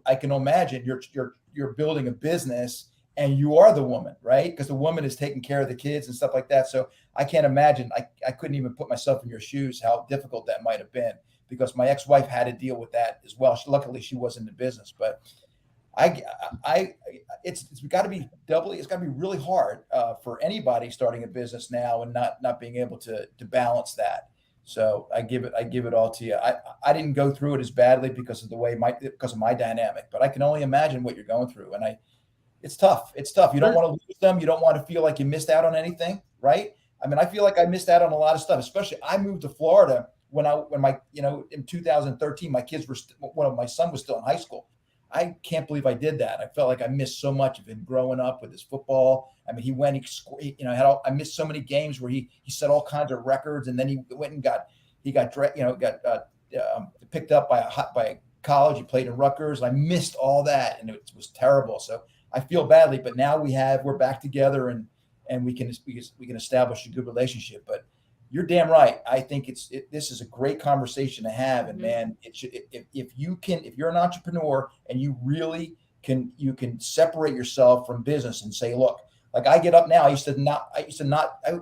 I can imagine you're building a business, and you are the woman, right? Because the woman is taking care of the kids and stuff like that. So I can't imagine. I couldn't even put myself in your shoes, how difficult that might have been, because my ex-wife had to deal with that as well. Luckily, she was in the business, but it's got to be it's got to be really hard for anybody starting a business now and not being able to balance that. So I give it all to you. I didn't go through it as badly because of my dynamic, but I can only imagine what you're going through. And it's tough. It's tough. You don't want to lose them. You don't want to feel like you missed out on anything, right? I mean, I feel like I missed out on a lot of stuff, especially I moved to Florida when in 2013, my son was still in high school. I can't believe I did that. I felt like I missed so much of him growing up with his football. I mean, I missed so many games where he set all kinds of records, and then he went and got picked up by college. He played in Rutgers. I missed all that, and it was terrible. So I feel badly, but now we're back together, and we can establish a good relationship. But you're damn right. I think this is a great conversation to have. And man, if you're an entrepreneur and you really you can separate yourself from business and say, look, like I get up now, I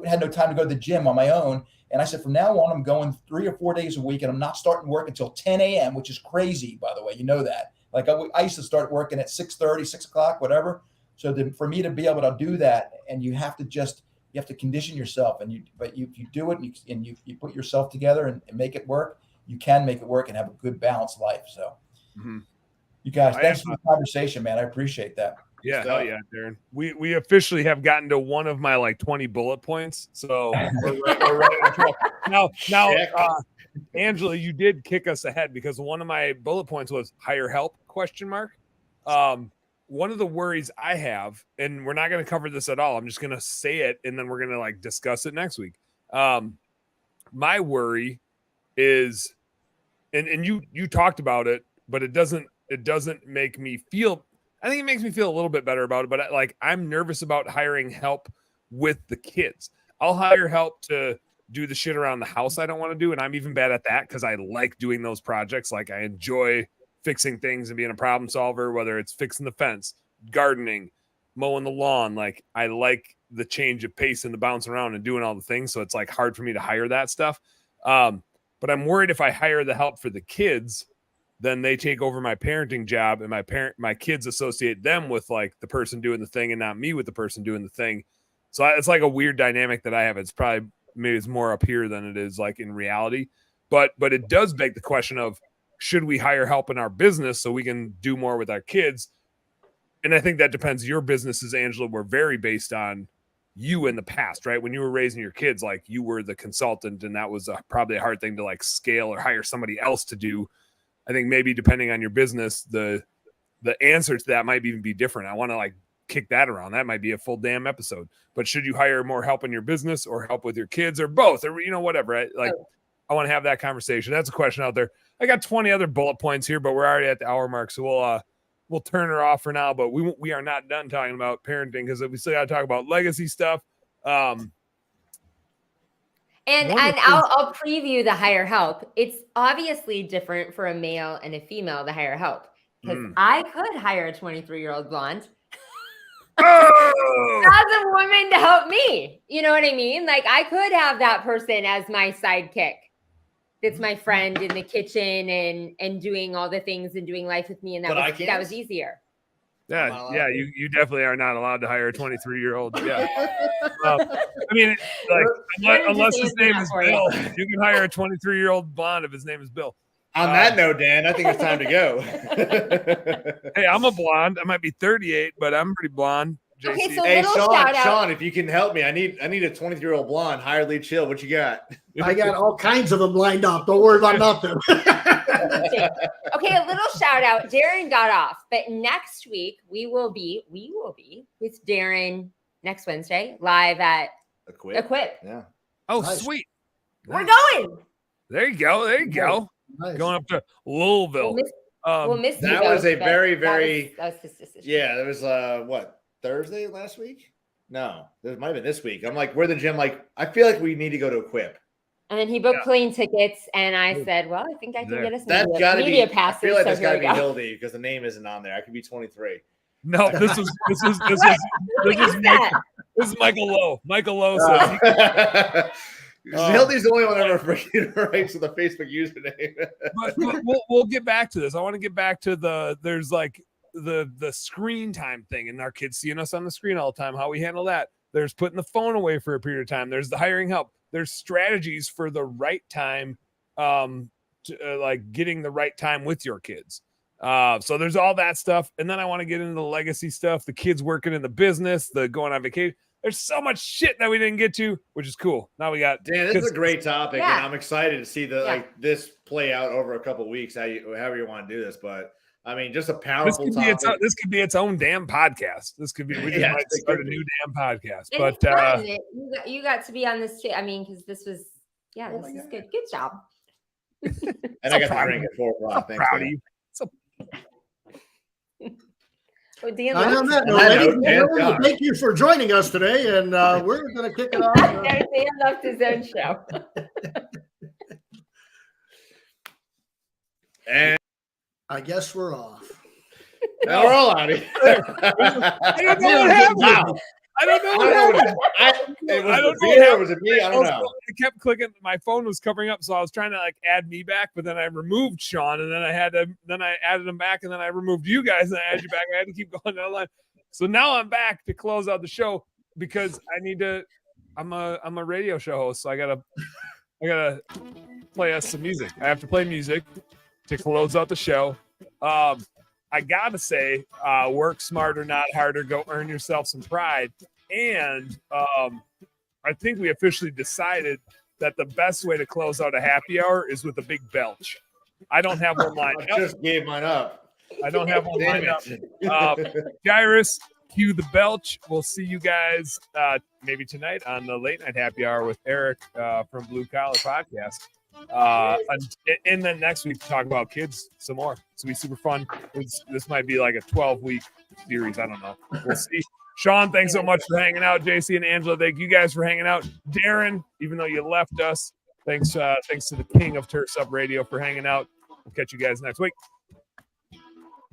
had no time to go to the gym on my own. And I said, from now on, I'm going 3 or 4 days a week, and I'm not starting work until 10 a.m., which is crazy, by the way. You know that. Like I used to start working at 6:30, 6 o'clock, whatever. So for me to be able to do that, and you have to condition yourself, but if you do it and you put yourself together and make it work, you can make it work and have a good balanced life. So you guys, thanks for the conversation, man. I appreciate that. Yeah, hell yeah, Darren. We officially have gotten to one of my like 20 bullet points. So we're right on track. Now, Angela, you did kick us ahead because one of my bullet points was hire help ? One of the worries I have, and we're not going to cover this at all. I'm just going to say it, and then we're going to like discuss it next week. My worry is, and you talked about it, but it doesn't make me feel. I think it makes me feel a little bit better about it, but I'm nervous about hiring help with the kids. I'll hire help to do the shit around the house I don't want to do, and I'm even bad at that because I like doing those projects. Like I enjoy fixing things and being a problem solver, whether it's fixing the fence, gardening, mowing the lawn. Like I like the change of pace and the bounce around and doing all the things. So it's like hard for me to hire that stuff. But I'm worried if I hire the help for the kids, then they take over my parenting job and my kids associate them with like the person doing the thing and not me with the person doing the thing. So it's like a weird dynamic that I have. It's probably maybe it's more up here than it is like in reality, but it does beg the question of, should we hire help in our business so we can do more with our kids? And I think that depends. Your businesses, Angela, were very based on you in the past, right? When you were raising your kids, like you were the consultant, and that was probably a hard thing to like scale or hire somebody else to do. I think maybe depending on your business, the answer to that might even be different. I want to like kick that around. That might be a full damn episode. But should you hire more help in your business or help with your kids or both or whatever? Right? Like I want to have that conversation. That's a question out there. I got 20 other bullet points here, but we're already at the hour mark, so we'll turn her off for now. But we are not done talking about parenting because we still got to talk about legacy stuff. And I'll preview the hire help. It's obviously different for a male and a female to hire help because I could hire a 23-year-old blonde as a woman to help me. You know what I mean? Like I could have that person as my sidekick. That's my friend in the kitchen and doing all the things and doing life with me. And that was easier. Yeah, you definitely are not allowed to hire a 23-year-old. Yeah. I mean, like unless his name is Bill, you can hire a 23-year-old blonde if his name is Bill. On that note, Dan, I think it's time to go. Hey, I'm a blonde. I might be 38, but I'm pretty blonde. JC. Okay, so hey, shout out. Sean, if you can help me, I need a 23-year-old blonde. Hire Lee Chill. What you got? I got all kinds of them lined up. Don't worry about nothing. Okay, a little shout out. Darren got off, but next week we will be with Darren next Wednesday live at Equip. Yeah. Oh, nice. Sweet. We're going. There you go. Nice. Going up to Louisville. We'll miss you. That was a very that was his decision. yeah. There was Thursday last week? No, there might have been this week. I'm like, we're the gym. Like, I feel like we need to go to Equip. And then he booked plane tickets, and I said, "Well, I think I can get us media passes." I feel like so that's got to be go. Hildy because the name isn't on there. I could be 23. No, this is Michael Lowe. Michael Lowe says Hildy's the only one ever freaking writes with a Facebook username. but we'll get back to this. I want to get back to there's like the screen time thing and our kids seeing us on the screen all the time, how we handle that. There's putting the phone away for a period of time. There's the hiring help. There's strategies for the right time, like getting the right time with your kids. So there's all that stuff. And then I want to get into the legacy stuff, the kids working in the business, the going on vacation. There's so much shit that we didn't get to, which is cool. Now we got Dan, this is a great topic, and I'm excited to see this play out over a couple of weeks, however you want to do this. But I mean, just a powerful topic. This could be its own damn podcast. This could be we just might start a new damn podcast. And But you got to be on this too. I mean, because this was this is good. Good job. And I got to drink at 4 o'clock. Thanks, proud of you. Oh, Dan, thank you for joining us today, and we're going to kick it off. Dan left his own show. And I guess we're off. Now we're all out of here. I don't know what happened. I don't know what happened. I don't know. Was it me? I don't know. I kept clicking. My phone was covering up, so I was trying to like add me back, but then I removed Sean, and then I added him back, and then I removed you guys, and I added you back. I had to keep going down the line. So now I'm back to close out the show because I need to. I'm a radio show host, so I gotta play us some music. I have to play music to close out the show. I gotta say, work smarter, not harder. Go earn yourself some pride. And I think we officially decided that the best way to close out a happy hour is with a big belch. I don't have one lined I just gave mine up. I don't have one Damn lined up. Gyrus, cue the belch. We'll see you guys maybe tonight on the late night happy hour with Eric from Blue Collar Podcast. And then next week talk about kids some more. It's gonna be super fun. This might be like a 12-week series. I don't know. We'll see. Sean, thanks so much for hanging out. JC and Angela, thank you guys for hanging out. Darren, even though you left us, thanks to the king of Turfs Up Radio for hanging out. We'll catch you guys next week.